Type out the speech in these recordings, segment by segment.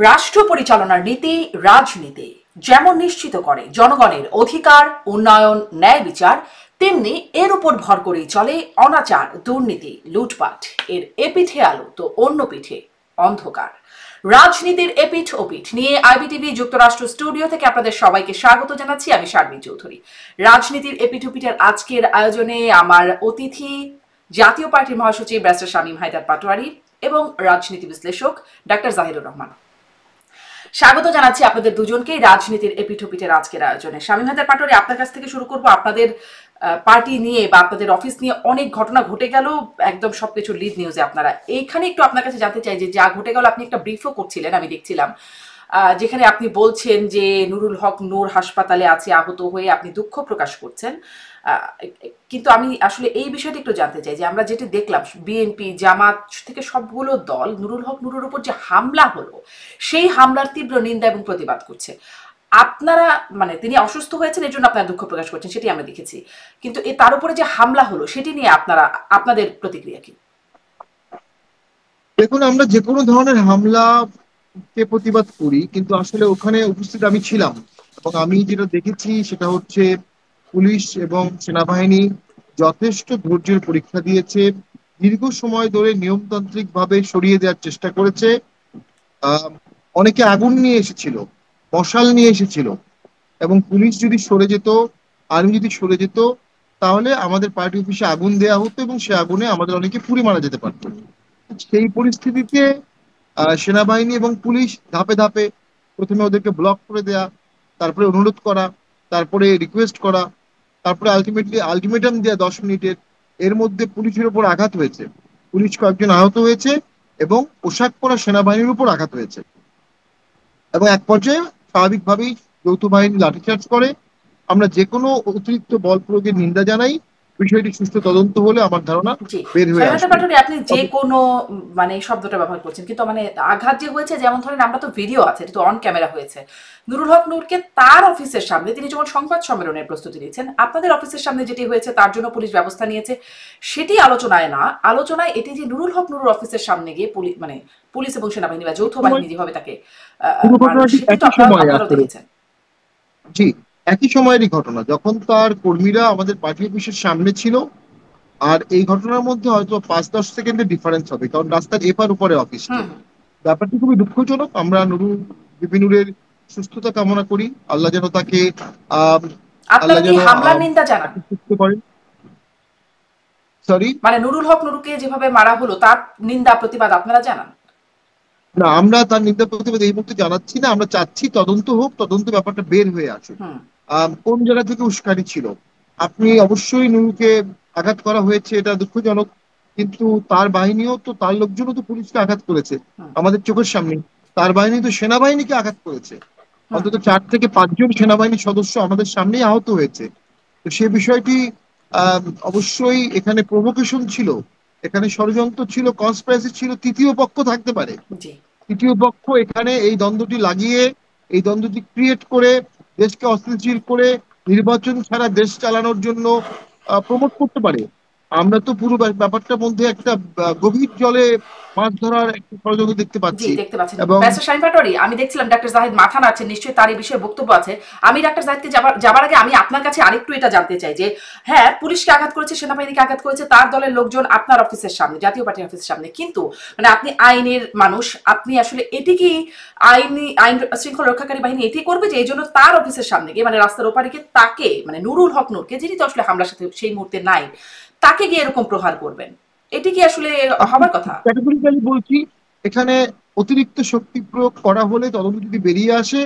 রাষ্ট্র পরিচালনার নীতি রাজনীতি যেমন নিশ্চিত করে জনগণের অধিকার, উন্নয়ন, ন্যায় বিচার, তেমনি এর উপর ভর করেই চলে অনাচার, দুর্নীতি, লুটপাট। এর এপিঠে আলো তো অন্য পিঠে অন্ধকার। রাজনীতির এপিঠ ওপিঠ নিয়ে আইবিটিভি যুক্তরাষ্ট্র স্টুডিও থেকে আপনাদের সবাইকে স্বাগত জানাচ্ছি। আমি শারমিন চৌধুরী। রাজনীতির এপিঠ ওপিঠের আজকের আয়োজনে আমার অতিথি জাতীয় পার্টির মহাসচিব ব্যারিস্টার শামীম হায়দার পাটোয়ারি এবং রাজনীতি বিশ্লেষক ডাক্তার জাহিদুর রহমান। স্বাগত জানাচ্ছি আপনাদের দুজনকেই রাজনীতির এপিঠোপিঠের আজকের আয়োজনে। শামীম হায়দার পাটোয়ারি, আপনার কাছ থেকে শুরু করব। আপনাদের পার্টি নিয়ে বা আপনাদের অফিস নিয়ে অনেক ঘটনা ঘটে গেল, একদম সবকিছু লিড নিউজে আপনারা। এইখানে একটু আপনার কাছে জানতে চাই যে যা ঘটে গেল, আপনি একটা ব্রিফও করছিলেন, আমি দেখছিলাম, যেখানে আপনি বলছেন যে নুরুল হক নূর হাসপাতালে আছে আহত হয়ে, আপনি দুঃখ প্রকাশ করছেন। কিন্তু আমি আসলে এই বিষয়টা একটু জানতে চাই যে আমরা যেটি দেখলাম, বিএনপি, জামাত থেকে সবগুলো দল নুরুল হক নূরের উপর যে হামলা হলো, সেই হামলার তীব্র নিন্দা এবং প্রতিবাদ করছে। আপনারা মানে তিনি অসুস্থ হয়েছেন এই জন্য আপনারা দুঃখ প্রকাশ করছেন, সেটি আমরা দেখেছি, কিন্তু তার উপরে যে হামলা হলো সেটি নিয়ে আপনাদের প্রতিক্রিয়া কি? দেখুন, আমরা যে কোনো ধরনের হামলাকে প্রতিবাদ করি, কিন্তু আসলে ওখানে উপস্থিত আমি ছিলাম এবং আমি যেটা দেখেছি সেটা হচ্ছে পুলিশ এবং সেনাবাহিনী যথেষ্ট ধৈর্যের পরীক্ষা দিয়েছে। দীর্ঘ সময় ধরে নিয়মতান্ত্রিক ভাবে সরিয়ে দেওয়ার চেষ্টা করেছে। আহ অনেকে আগুন নিয়ে এসেছিল, মশাল নিয়ে এসেছিল, এবং পুলিশ যদি সরে যেত, আর্মি যদি সরে যেত, তাহলে আমাদের পার্টি অফিসে আগুন দেওয়া হতো এবং সে আগুনে আমাদের অনেকে পুড়ে মারা যেতে পারতো। সেই পরিস্থিতিতে সেনাবাহিনী এবং পুলিশ ধাপে ধাপে প্রথমে ওদেরকে ব্লক করে দেয়া, তারপরে অনুরোধ করা, তারপরে রিকোয়েস্ট করা, তারপরে আলটিমেটাম দেয়া 10 মিনিটের। এর মধ্যে পুলিশের উপর আঘাত হয়েছে, পুলিশ কয়েকজন আহত হয়েছে এবং পোশাক পরা সেনাবাহিনীর উপর আঘাত হয়েছে, এবং এক পর্যায়ে স্বাভাবিকভাবেই যৌথ বাহিনী লাঠিচার্জ করে। আমরা যে কোনো অতিরিক্ত বল প্রয়োগের নিন্দা জানাই। বিষয়টি সুষ্ঠু তদন্ত হলে আমার ধারণা জি, বের হয়ে স্বাধীনতা আসবে। পাঠনে আপনি যে কোনো মানে শব্দটা ব্যবহার করছেন, কিন্তু মানে আঘাত যে হয়েছে, যেমন ধরেন আমরা তো ভিডিও আছে, এটা তো অন ক্যামেরা হয়েছে। নুরুল হক নূরকে তার অফিসের সামনে তিনি যখন সংবাদ সম্মেলনের প্রস্তুতি নিচ্ছেন, আপনাদের অফিসের সামনে যেটি হয়েছে তার জন্য পুলিশ ব্যবস্থা নিয়েছে, সেটি আলোচনায় না। আলোচনায় এটি যে নুরুল হক নূরের অফিসের সামনে গিয়ে মানে পুলিশ এবং সেনাবাহিনী বা যৌথ বাহিনী যেভাবে তাকে পুরো মারলো, ঘটনাটি সেটি তো একই সময়ে আপনারাও আসলে, দেখেছেন। জি, একই সময়েরই ঘটনা, যখন তার কর্মীরা আমাদের পার্টি অফিসের সামনে ছিল। আর এই ঘটনার মধ্যে হয়তো 5-10 সেকেন্ডের ডিফারেন্স হবে, কারণ রাস্তার এপার উপরে অফিসটি। হুম হুম। ব্যাপারটি খুবই দুঃখজনক। আমরা বিপিনুরের সুস্থতা কামনা করি। আল্লাহ যেন তাকে আহ আপনারা আল্লাহ কি যেন হামলার নিন্দা জানান? তাকে সুস্থ করেন। সরি, মানে নুরুল হক নুরুকে যেভাবে মারা হলো তার নিন্দা প্রতিবাদ আপনারা জানান? না, আমরা তার নিন্দা প্রতিবাদ এই মুহূর্তে জানাচ্ছি না। আমরা চাচ্ছি তদন্ত হোক, তদন্ত ব্যাপারটা বের হয়ে আসুক। হুম। কোন জায়গা থেকে উস্কানি ছিল। আপনি অবশ্যই নুরুকে আঘাত করা হয়েছে, এটা দুঃখজনক, কিন্তু তার বাহিনীও তো, তার লোকজনও তো পুলিশকে আঘাত করেছে হুম আমাদের চোখের সামনে। তার বাহিনী তো সেনাবাহিনীকে আঘাত করেছে। হুম। অন্তত 4 থেকে 5 জন সেনাবাহিনীর সদস্য আমাদের সামনেই আহত হয়েছে। তো সে বিষয়টি অবশ্যই এখানে প্রভোকেশন ছিল, এখানে ষড়যন্ত্র ছিল, কনস্পিরেসি ছিল, তৃতীয় পক্ষ থাকতে পারে। জি। তৃতীয় পক্ষ এখানে এই দ্বন্দ্বটি লাগিয়ে, এই দ্বন্দ্বটি ক্রিয়েট করে, দেশকে অস্থিতিশীল করে নির্বাচন ছাড়া দেশ চালানোর জন্য প্রমোট করতে পারে। আমরা তো পুরো ব্যাপারটার মধ্যে একটা গভীর জলে মাছ ধরার একটা ষড়যন্ত্র দেখতে জি, পাচ্ছি। দেখতে পাচ্ছেন। এবং ব্যারিস্টার শামীম পাটোয়ারি, আমি দেখছিলাম ডাক্তার জাহিদ মাথা নাড়ছেন, নিশ্চয়ই তার এই বিষয়ে বক্তব্য আছে। আমি ডাক্তার জাহিদকে যাবার আগে আমি আপনার কাছে আরেকটু এটা জানতে চাই যে হ্যাঁ, পুলিশকে আঘাত করেছে, সেনাবাহিনীকে আঘাত করেছে তার দলের লোকজন আপনার অফিসের সামনে, জাতীয় পার্টির অফিসের সামনে, কিন্তু মানে আপনি আইনের মানুষ, আপনি আসলে এটি কি আইন শৃঙ্খলা রক্ষাকারী বাহিনী এটি করবে যে এই জন্য তার অফিসের সামনে গিয়ে, মানে রাস্তার ওপারে গিয়ে তাকে, মানে নুরুল হক নূরকে, যিনি তো আসলে হামলার সাথে সেই মুহূর্তে নাই, তাকে গিয়ে এরকম প্রহার করবেন? এটি কি আসলে আমি হবার কথা? ক্যাটেগরিক্যালি বলছি, এখানে অতিরিক্ত শক্তি প্রয়োগ করা হলে, তদন্ত যদি বেরিয়ে আসে,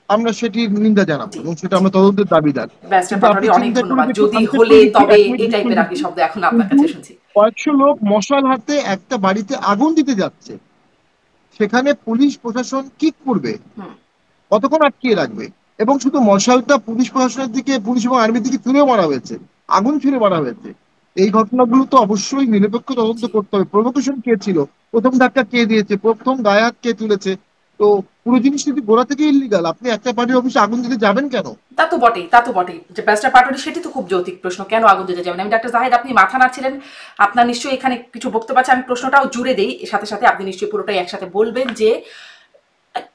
আমরা সেটির নিন্দা জানাবো জি এবং সেটা জি। আমরা তদন্তের দাবিদার। ব্যারিস্টার কিন্তু আপনি পাটোয়ারি, অনেক চিন্তা করে ধন্যবাদ। দেখুন, যদি আমি শেষ হলে করে দিচ্ছি, তবে 1 মিনিট এই শেষ করে টাইপের আর কি দিচ্ছি। শব্দ এখন আপনার কিন্তু কাছে শুনছি। কয়েকশো লোক মশাল হাতে একটা বাড়িতে আগুন দিতে যাচ্ছে, সেখানে পুলিশ প্রশাসন কি করবে? হুম। কতক্ষণ আটকিয়ে রাখবে? এবং শুধু মশালটা পুলিশ প্রশাসনের দিকে, পুলিশ এবং আর্মির দিকে ছুঁড়ে মারা হয়েছে, আগুন ছুঁড়ে মারা হয়েছে। এই ঘটনাগুলো তো অবশ্যই নিরপেক্ষ তদন্ত জি। করতে হবে। প্রভোকেশন কে ছিল, প্রথম ধাক্কা কে দিয়েছে, প্রথম গায়ে হাত কে তুলেছে? তো পুরো জিনিসটা যদি গোড়া থেকে ইলিগাল, আপনি একটা পার্টির অফিসে আগুন দিতে যাবেন কেন? তা তো বটেই, তা তো বটেই যে ব্যারিস্টার পাটোয়ারি, সেটি তো খুব যৌক্তিক প্রশ্ন, কেন আগুন দিতে যাবেন? আমি ডাক্তার জাহিদ, আপনি মাথা নাড়ছিলেন, আপনার নিশ্চয়ই এখানে কিছু বক্তব্য আছে, আমি প্রশ্নটাও জুড়ে দেই সাথে সাথে, আপনি নিশ্চয়ই পুরোটাই একসাথে বলবেন যে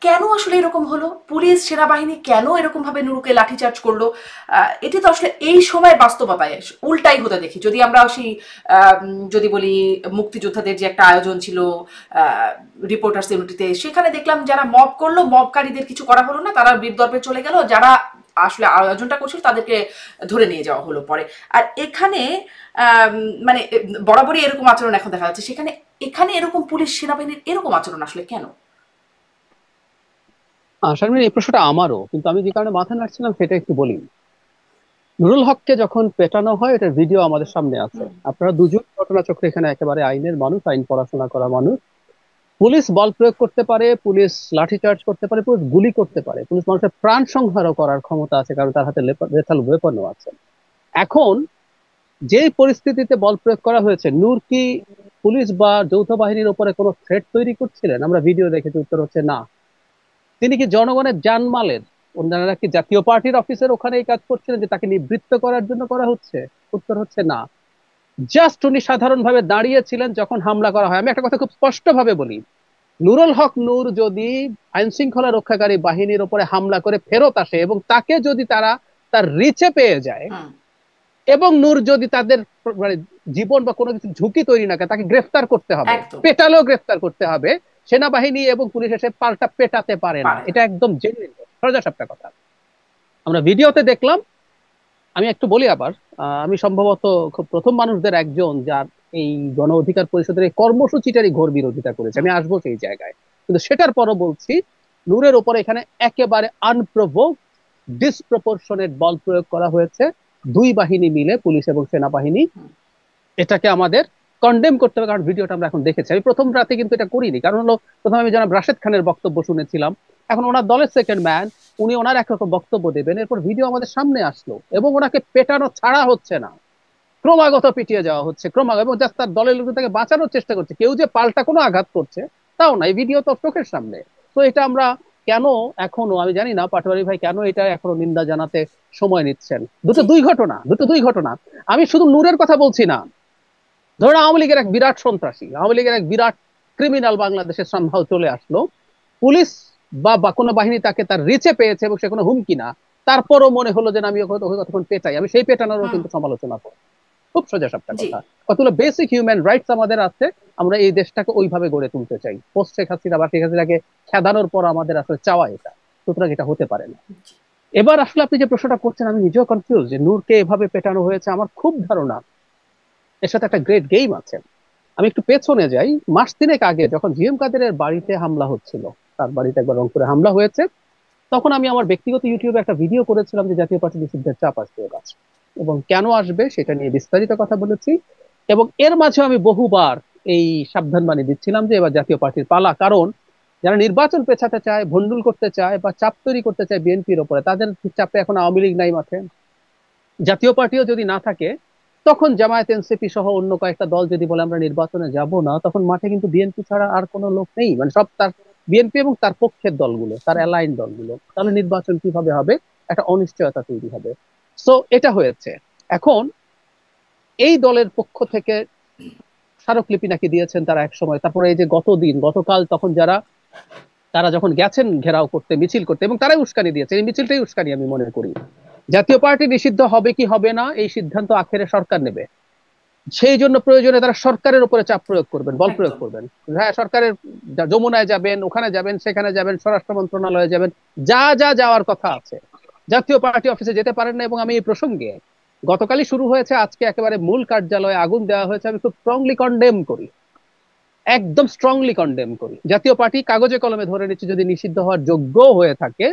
কেন আসলে এরকম হলো? পুলিশ সেনাবাহিনী কেন এরকম ভাবে নুরুকে লাঠিচার্জ করলো? এটি তো আসলে এই সময় বাস্তবতায় উল্টাই হতে দেখি। যদি আমরা সেই যদি বলি মুক্তিযোদ্ধাদের যে একটা আয়োজন ছিল রিপোর্টার্স ইউনিটিতে, সেখানে দেখলাম যারা মব করলো, মবকারীদের কিছু করা হলো না, তারা বীরদর্পে চলে গেল, যারা আসলে আয়োজনটা করছিল তাদেরকে ধরে নিয়ে যাওয়া হলো পরে। আর এখানে মানে বরাবরই এরকম আচরণ এখন দেখা যাচ্ছে, সেখানে এখানে এরকম পুলিশ সেনাবাহিনীর এরকম আচরণ আসলে কেন? শারমিন, এই প্রশ্নটা আমারও, কিন্তু আমি যে কারণে মাথা নাড়ছিলাম সেটা একটু বলি। নুরুল হককে যখন পেটানো হয়, এটার ভিডিও আমাদের সামনে আছে। হুম, আপনারা দুজন ঘটনাচক্রে এখানে একেবারে আইনের মানুষ, আইন পড়াশোনা করা মানুষ। পুলিশ বল প্রয়োগ করতে পারে, পুলিশ লাঠিচার্জ করতে পারে, পুলিশ গুলি করতে পারে, পুলিশ মানুষের প্রাণ সংহারও করার ক্ষমতা আছে, কারণ তার হাতে লেথাল ওয়েপনও আছে। এখন যেই পরিস্থিতিতে বল প্রয়োগ করা হয়েছে, নূর কি পুলিশ বা যৌথ বাহিনীর উপরে কোনো থ্রেট তৈরি করছিলেন? আমরা ভিডিও দেখেছি, উত্তর হচ্ছে না। তিনি কি জনগণের জানমালের, ওনারা কি জাতীয় পার্টির অফিসের ওখানে এই কাজ করছিলেন যে তাকে নিবৃত্ত করার জন্য করা হচ্ছে? উত্তর হচ্ছে না। জাস্ট উনি সাধারণভাবে দাঁড়িয়েছিলেন যখন হামলা করা হয়। আমি একটা কথা খুব স্পষ্ট ভাবে বলি, নুরুল হক নূর যদি আইন শৃঙ্খলা রক্ষাকারী বাহিনীর উপরে হামলা করে ফেরত আসে এবং তাকে যদি তারা তার রিচে পেয়ে যায়, হুম, এবং নূর যদি তাদের মানে জীবন বা কোনো কিছু ঝুঁকি তৈরি না করে, তাকে গ্রেফতার করতে হবে, একদম পেটালেও গ্রেফতার করতে হবে। সেনাবাহিনী এবং পুলিশ এসে পাল্টা পেটাতে পারে না, পারে না। এটা একদম জেনুইন সোজা কথা। আমরা ভিডিওতে দেখলাম। আমি একটু বলি আবার, আমি সম্ভবত খুব প্রথম মানুষদের একজন যার এই গণ অধিকার পরিষদের এই কর্মসূচিটারই ঘোর বিরোধিতা করেছে। আমি আসবো সেই জায়গায়, কিন্তু সেটার পরও বলছি, নূরের উপরে এখানে একেবারে আনপ্রভোক ডিসপ্রপোর্শনেট বল প্রয়োগ করা হয়েছে, দুই বাহিনী মিলে, পুলিশ এবং সেনাবাহিনী। এটাকে আমাদের কন্ডেম করতে হবে, কারণ ভিডিওটা আমরা এখন দেখেছি। আমি প্রথম রাতে কিন্তু এটা করিনি, কারণ হলো প্রথমে আমি জনাব রাশেদ খানের বক্তব্য শুনেছিলাম। এখন ওনার দলের সেকেন্ড ম্যান, উনি ওনার একরকম বক্তব্য দেবেন, এরপর ভিডিও আমাদের সামনে আসলো এবং ওনাকে পেটানো ছাড়া হচ্ছে না, ক্রমাগত পিটিয়ে যাওয়া হচ্ছে ক্রমাগত, এবং জাস্ট তার দলের লোক তাকে বাঁচানোর চেষ্টা করছে, কেউ যে পাল্টা কোনো আঘাত করছে তাও না, এই ভিডিও তো চোখের সামনে। তো এটা আমরা কেন এখনো, আমি জানি না পাটোয়ারি ভাই কেন এটা এখনো নিন্দা জানাতে সময় নিচ্ছেন। জি, দুটো দুই ঘটনা। আমি শুধু নূরের কথা বলছি না। ধরুন আওয়ামী লীগের এক বিরাট সন্ত্রাসী, আওয়ামী লীগের এক বিরাট ক্রিমিনাল বাংলাদেশে সম্ভব চলে আসলো, পুলিশ বা কোনো বাহিনী তাকে তার রিচে পেয়েছে এবং সে কোনো হুমকি না, তারপরও মনে হলো যে না, আমি ওকে তখন পেটাই। আমি সেই পেটানোরও হুম, কিন্তু সমালোচনা করি। খুব সোজা সাপটা জি, কথা। কতগুলো বেসিক হিউম্যান রাইটস আমাদের আছে, আমরা এই দেশটাকে ওইভাবে গড়ে তুলতে চাই। পোস্ট শেখ হাসিনা বা শেখ হাসিনাকে খেদানোর পর আমাদের আসলে চাওয়া এটা, সুতরাং এটা হতে পারে না। জি, এবার আসলে আপনি যে প্রশ্নটা করছেন, আমি নিজেও কনফিউজ যে নূরকে এভাবে পেটানো হয়েছে। আমার খুব ধারণা এর সাথে একটা গ্রেট গেম আছে। আমি একটু পেছনে যাই, মাস তিনেক আগে যখন জিএম কাদেরের বাড়িতে হামলা হচ্ছিল, তার বাড়িতে একবার রংপুরে হামলা হয়েছে, তখন আমি আমার ব্যক্তিগত ইউটিউবে একটা ভিডিও করেছিলাম যে জাতীয় পার্টি নিষিদ্ধের চাপ আসবে এবার, এবং কেন আসবে সেটা নিয়ে বিস্তারিত কথা বলেছি। এবং এর মাঝে আমি বহুবার এই সাবধানবাণী দিচ্ছিলাম যে এবার জাতীয় পার্টির পালা, কারণ যারা নির্বাচন পেছাতে চায়, ভন্ডুল করতে চায় বা চাপ তৈরি করতে চায় বিএনপির ওপরে, তাদের চাপে এখন আওয়ামী লীগ নাই মাঠে, জাতীয় পার্টিও যদি না থাকে, তখন জামায়াত এনসিপি সহ অন্য কয়েকটা দল যদি বলে আমরা নির্বাচনে যাব না, তখন মাঠে কিন্তু বিএনপি ছাড়া আর কোনো লোক নেই, মানে সব তার বিএনপি এবং তার পক্ষের দলগুলো, তার অ্যালাইন দলগুলো। তাহলে নির্বাচন কিভাবে হবে? একটা অনিশ্চয়তা তৈরি হবে। সো এটা হয়েছে। এখন এই দলের পক্ষ থেকে স্মারকলিপি নাকি দিয়েছেন তারা এক সময়, তারপরে এই যে গতকাল তখন তারা যখন গেছেন ঘেরাও করতে, মিছিল করতে, এবং তারাই উস্কানি দিয়েছে, এই মিছিলটাই উস্কানি আমি মনে করি। জাতীয় পার্টি নিষিদ্ধ হবে কি হবে না এই সিদ্ধান্ত আখেরে সরকার নেবে, সেই জন্য প্রয়োজনে তারা সরকারের উপরে চাপ প্রয়োগ করবেন, বল প্রয়োগ একদম করবেন। হ্যাঁ, সরকারের যমুনায় যাবেন, ওখানে যাবেন, সেখানে যাবেন, স্বরাষ্ট্র মন্ত্রণালয়ে যাবেন, যা যা যাওয়ার কথা আছে। জাতীয় পার্টি অফিসে যেতে পারেন না, এবং আমি এই প্রসঙ্গে, গতকালই শুরু হয়েছে, আজকে একেবারে মূল কার্যালয়ে আগুন দেওয়া হয়েছে, আমি খুব স্ট্রংলি কন্ডেম করি, একদম স্ট্রংলি কন্ডেম করি। জাতীয় পার্টি কাগজে কলমে ধরে নিচ্ছে যদি নিষিদ্ধ হওয়ার যোগ্য হয়ে থাকে,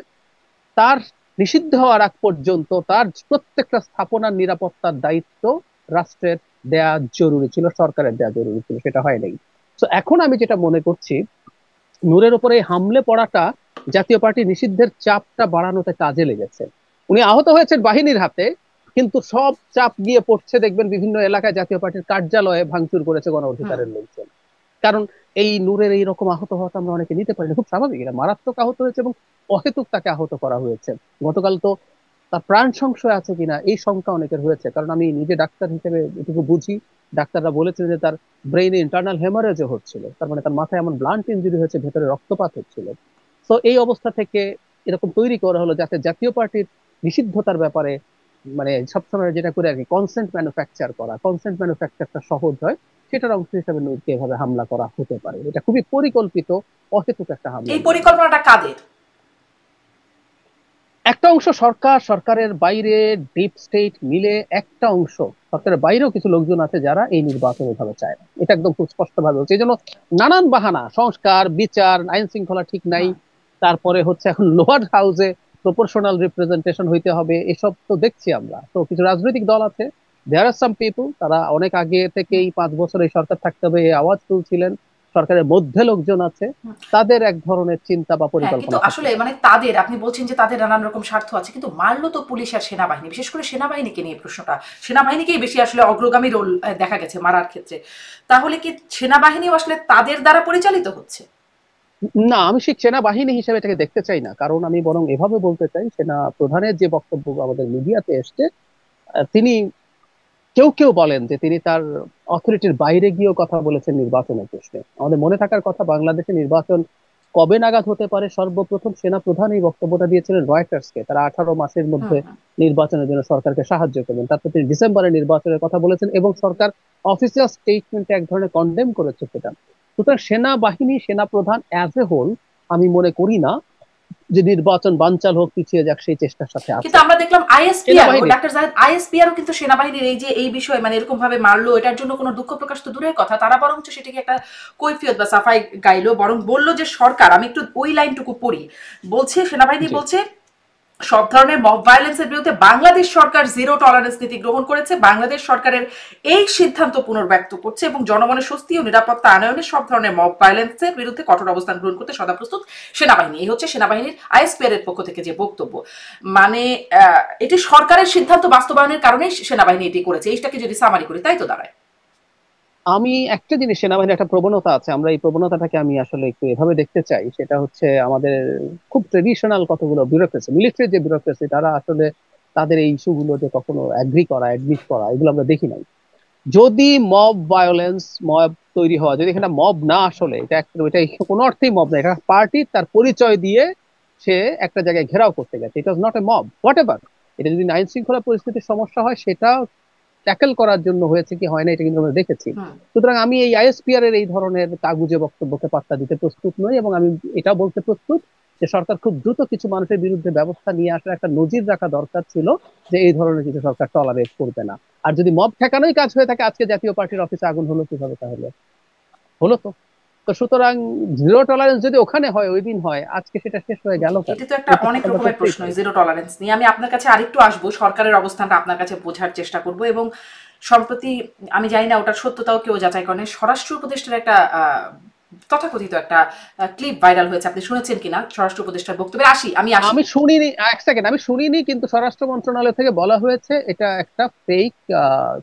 তার নিষিদ্ধ হওয়ার আগ পর্যন্ত তার প্রত্যেকটা স্থাপনার নিরাপত্তার দায়িত্ব রাষ্ট্রের দেয়া জরুরি ছিল, সরকারের দেয়া জরুরি ছিল, সেটা হয় নাই। তো এখন আমি যেটা মনে করছি, নূরের উপরে হামলে পড়াটা জাতীয় পার্টি নিষিদ্ধের চাপটা বাড়ানোতে কাজে লেগেছে। উনি আহত হয়েছেন বাহিনীর হাতে, কিন্তু সব চাপ গিয়ে পড়ছে দেখবেন বিভিন্ন এলাকায় জাতীয় পার্টির কার্যালয়ে ভাঙচুর করেছে গণ হুম, অধিকারের লোকজন। কারণ এই নূরের এই রকম আহত হওয়াটা আমরা অনেকে নিতে পারি না, খুব স্বাভাবিক, এটা মারাত্মক আহত হয়েছে এবং অহেতুক তাকে আহত করা হয়েছে। গতকাল তো তার প্রাণ সংশয় আছে কিনা এই শঙ্কা অনেকের হয়েছে, কারণ আমি নিজে ডাক্তার হিসেবে এটুকু বুঝি। ডাক্তাররা বলেছেন যে তার ব্রেইনে ইন্টারনাল হেমারেজও হচ্ছিল, তার মানে তার মাথায় এমন ব্লান্ট ইনজুরি হয়েছে, ভেতরে রক্তপাত হচ্ছিল। তো এই অবস্থা থেকে এরকম তৈরি করা হলো যাতে জাতীয় পার্টির নিষিদ্ধতার ব্যাপারে মানে সবসময় যেটা করে আর কি কনসেন্ট ম্যানুফ্যাকচারটা সহজ হয়, সেটার অংশ হিসাবে নূরকে এভাবে হামলা করা হতে পারে। এটা খুবই পরিকল্পিত অহেতুক একটা হামলা এই বলে মনে হয়। পরিকল্পনাটা কাদের? একটা অংশ সরকার, সরকারের বাইরে ডিপ স্টেট মিলে একটা অংশ, সরকারের বাইরেও কিছু লোকজন আছে যারা এই নির্বাচন এভাবে চায় না, এটা একদম খুব স্পষ্ট ভাবে হচ্ছে। এই জন্য নানান বাহানা, সংস্কার, বিচার, আইন শৃঙ্খলা ঠিক নাই, হুম। তারপরে হচ্ছে এখন লোয়ার হাউসে প্রপোর্শনাল রিপ্রেজেন্টেশন হইতে হবে, এসব তো দেখছি আমরা। তো কিছু রাজনৈতিক দল আছে, দেয়ার আর সাম পিপল, তারা অনেক আগে থেকেই 5 বছর এই সরকার থাকতে হবে এই আওয়াজ তুলছিলেন, সরকারের মধ্যে লোকজন আছে, হুম। তাদের এক ধরনের চিন্তা বা হ্যাঁ, কিন্তু পরিকল্পনা থাকতে আসলে পারে। মানে তাদের, আপনি বলছেন যে তাদের নানান রকম স্বার্থ আছে, কিন্তু মারলো তো পুলিশ আর সেনাবাহিনী, বিশেষ করে সেনাবাহিনীকে নিয়ে প্রশ্নটা। সেনাবাহিনীকেই বেশি আসলে অগ্রগামী রোল দেখা গেছে মারার ক্ষেত্রে। তাহলে কি সেনাবাহিনীও আসলে তাদের দ্বারা পরিচালিত হচ্ছে? না, আমি ঠিক সেনাবাহিনী হিসেবে এটাকে দেখতে চাই না, কারণ আমি বরং এভাবে বলতে চাই, সেনা প্রধানের যে বক্তব্য আমাদের মিডিয়াতে এসছে, তিনি কেউ কেউ বলেন যে তিনি তার অথরিটির বাইরে গিয়েও কথা বলেছেন নির্বাচনের প্রশ্নে। আমাদের মনে থাকার কথা, বাংলাদেশে নির্বাচন কবে নাগাদ হতে পারে সর্বপ্রথম সেনা প্রধান এই বক্তব্যটা দিয়েছিলেন রয়টার্সকে, তারা 18 মাসের হুম, মধ্যে হুম। নির্বাচনের জন্য সরকারকে সাহায্য করবেন। তারপর তিনি ডিসেম্বরে নির্বাচনের কথা বলেছেন এবং সরকার অফিসিয়াল স্টেটমেন্টে এক ধরনের কন্ডেম করেছে সেটা। সুতরাং সেনাবাহিনী, সেনা প্রধান অ্যাজ এ হোল আমি মনে করি না যে নির্বাচন বানচাল হোক, পিছিয়ে যাক, সেই চেষ্টার সাথে কিন্তু আছে আমরা দেখলাম আইএসপিআরও, সেনাবাহিনী। ডাক্তার জাহিদ, আইএসপিআরও কিন্তু সেনাবাহিনীর এই যে এই বিষয়ে মানে এরকম ভাবে মারলো, এটার জন্য কোনো দুঃখ প্রকাশ তো দূরের কথা, তারা বরং সেটাকে একটা কৈফিয়ত বা সাফাই গাইলো, বরং বললো যে সরকার, আমি একটু ওই লাইনটুকু পড়ি, বলছে সেনাবাহিনী জি, বলছে সব ধরনের মব ভায়োলেন্সের বিরুদ্ধে বাংলাদেশ সরকার জিরো টলারেন্স নীতি গ্রহণ করেছে। বাংলাদেশ সরকারের এই সিদ্ধান্ত পুনর্ব্যক্ত করছে এবং জনমনের স্বস্তি ও নিরাপত্তা আনয়নে সব ধরনের মব ভায়োলেন্সের বিরুদ্ধে কঠোর অবস্থান গ্রহণ করতে সদা প্রস্তুত সেনাবাহিনী। এই হচ্ছে সেনাবাহিনীর আইএসপিআর এর পক্ষ থেকে যে বক্তব্য। মানে এটি সরকারের সিদ্ধান্ত বাস্তবায়নের কারণেই সেনাবাহিনী এটি করেছে, এইটাকে যদি সামারি করি তাই তো দাঁড়ায়। আমি একটা জিনিস, সেনাবাহিনীর একটা প্রবণতা আছে, আমরা এই প্রবণতাটাকে আমি আসলে একটু এভাবে দেখতে চাই, সেটা হচ্ছে আমাদের খুব ট্রেডিশনাল কতগুলো ব্যুরোক্রেসি, মিলিটারি যে ব্যুরোক্রেসি, তারা আসলে তাদের এই ইস্যুগুলোতে কখনো অ্যাডমিট করা, এগুলো আমরা দেখি নাই। যদি মব ভায়োলেন্স, মব তৈরি হওয়া, যদি এখানে মব না, আসলে এটা কোনো অর্থেই মব না, এটা পার্টি তার পরিচয় দিয়ে সে একটা জায়গায় ঘেরাও করতে গেছে, it was not a mob, whatever. এটা যদি আইন শৃঙ্খলা পরিস্থিতির সমস্যা হয়, সেটা ট্যাকেল করার জন্য হয়েছে কি হয় না, এটা কিন্তু আমরা দেখেছি। হুম। সুতরাং আমি এই আইএসপিআর এর এই ধরনের কাগুজে বক্তব্যকে পাত্তা দিতে প্রস্তুত নই, এবং আমি এটা বলতে প্রস্তুত যে সরকার খুব দ্রুত কিছু মানুষের বিরুদ্ধে ব্যবস্থা নিয়ে আসার একটা নজির রাখা দরকার ছিল, যে এই ধরনের কিছু সরকার টলারেট করবে না। আর যদি মব ঠেকানোই কাজ হয়ে থাকে, আজকে জাতীয় পার্টির অফিসে আগুন হলো কিভাবে তাহলে? হলো তো। তো সুতরাং জিরো টলারেন্স যদি ওখানে হয়, ওই দিন হয়, আজকে সেটা শেষ হয়ে গেল কেন? এটা তো একটা এই অনেক প্রশ্নটা আমরা রকমের করতেই প্রশ্ন, পারি। জিরো টলারেন্স নিয়ে আমি আপনার কাছে আরেকটু আসবো, সরকারের অবস্থানটা আপনার কাছে বোঝার চেষ্টা করব। এবং সম্প্রতি, আমি জানি না ওটার সত্যতাও কেউ যাচাই করেন, স্বরাষ্ট্র উপদেষ্টার একটা তথাকথিত একটা ক্লিপ ভাইরাল হয়েছে, আপনি শুনেছেন কিনা স্বরাষ্ট্র উপদেষ্টার বক্তব্যে? আমি আসি। আমি শুনিনি, এক সেকেন্ড, আমি শুনিনি, কিন্তু স্বরাষ্ট্র মন্ত্রণালয় থেকে বলা হয়েছে এটা একটা ফেক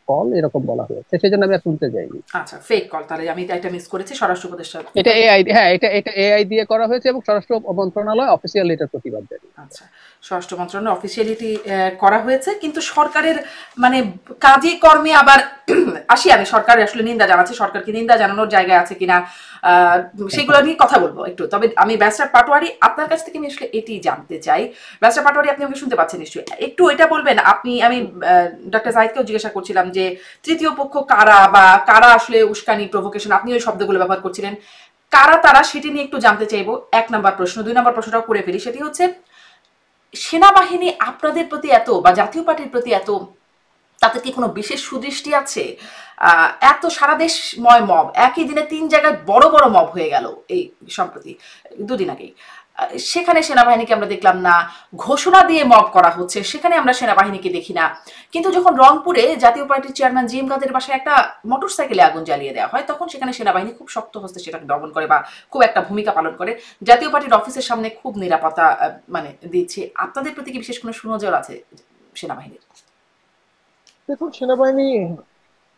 কল, এরকম বলা হয়েছে, সেই জন্য আমি আর শুনতে যাইনি। আচ্ছা, ফেক কল, তাহলে আমি এটা মিস করেছি। স্বরাষ্ট্র উপদেষ্টা, এটা এআই, হ্যাঁ, এটা এটা এআই দিয়ে করা হয়েছে এবং স্বরাষ্ট্র মন্ত্রণালয় অফিসিয়ালি এটার প্রতিবাদ জানিয়েছে। আচ্ছা, স্বরাষ্ট্র মন্ত্রণালয় অফিসিয়ালিটি করা হয়েছে, কিন্তু সরকারের মানে কাজে কর্মে আবার আসি, আমি সরকারের আসলে নিন্দা জানাচ্ছি, সরকার কি নিন্দা জানানোর জায়গায় আছে কিনা সেগুলো নিয়ে কথা বলবো একটু। তবে আমি ব্যারিস্টার পাটোয়ারি, আপনার কাছ থেকে আমি আসলে এটি জানতে চাই। ব্যারিস্টার পাটোয়ারি, আপনি আমাকে শুনতে পাচ্ছেন নিশ্চয়ই, একটু এটা বলবেন আপনি, আমি ডক্টর জাহিদকেও জিজ্ঞাসা করছিলাম যে তৃতীয় পক্ষ কারা, বা কারা আসলে উস্কানি, প্রভোকেশন, আপনি ওই শব্দগুলো ব্যবহার করছিলেন, কারা তারা, সেটি নিয়ে একটু জানতে চাইবো। 1 নম্বর প্রশ্ন। 2 নম্বর প্রশ্নটাও করে ফেলি, সেটি হচ্ছে সেনাবাহিনী আপনাদের প্রতি এত, বা জাতীয় পার্টির প্রতি এত, তাতে কি কোনো বিশেষ সুদৃষ্টি আছে? এত সারা দেশময় মব, একই দিনে 3 জায়গায় বড় বড় মব হয়ে গেল এই সম্প্রতি, দুদিন আগেই। সেখানে সেনাবাহিনীকে আমরা দেখলাম না। ঘোষণা দিয়ে মব করা হচ্ছে, সেখানে আমরা সেনাবাহিনীকে দেখি না। কিন্তু যখন রংপুরে জাতীয় পার্টির চেয়ারম্যান জিএম কাদের বাসায় একটা মোটরসাইকেলে আগুন জ্বালিয়ে দেওয়া হয়, তখন সেখানে সেনাবাহিনী খুব শক্ত হস্তে সেটাকে দমন করে, বা খুব একটা ভূমিকা পালন করে। জাতীয় পার্টির অফিসের সামনে খুব নিরাপত্তা মানে দিচ্ছে। আপনাদের প্রতি কি বিশেষ কোনো সুনজর আছে সেনাবাহিনীর? দেখুন, সেনাবাহিনী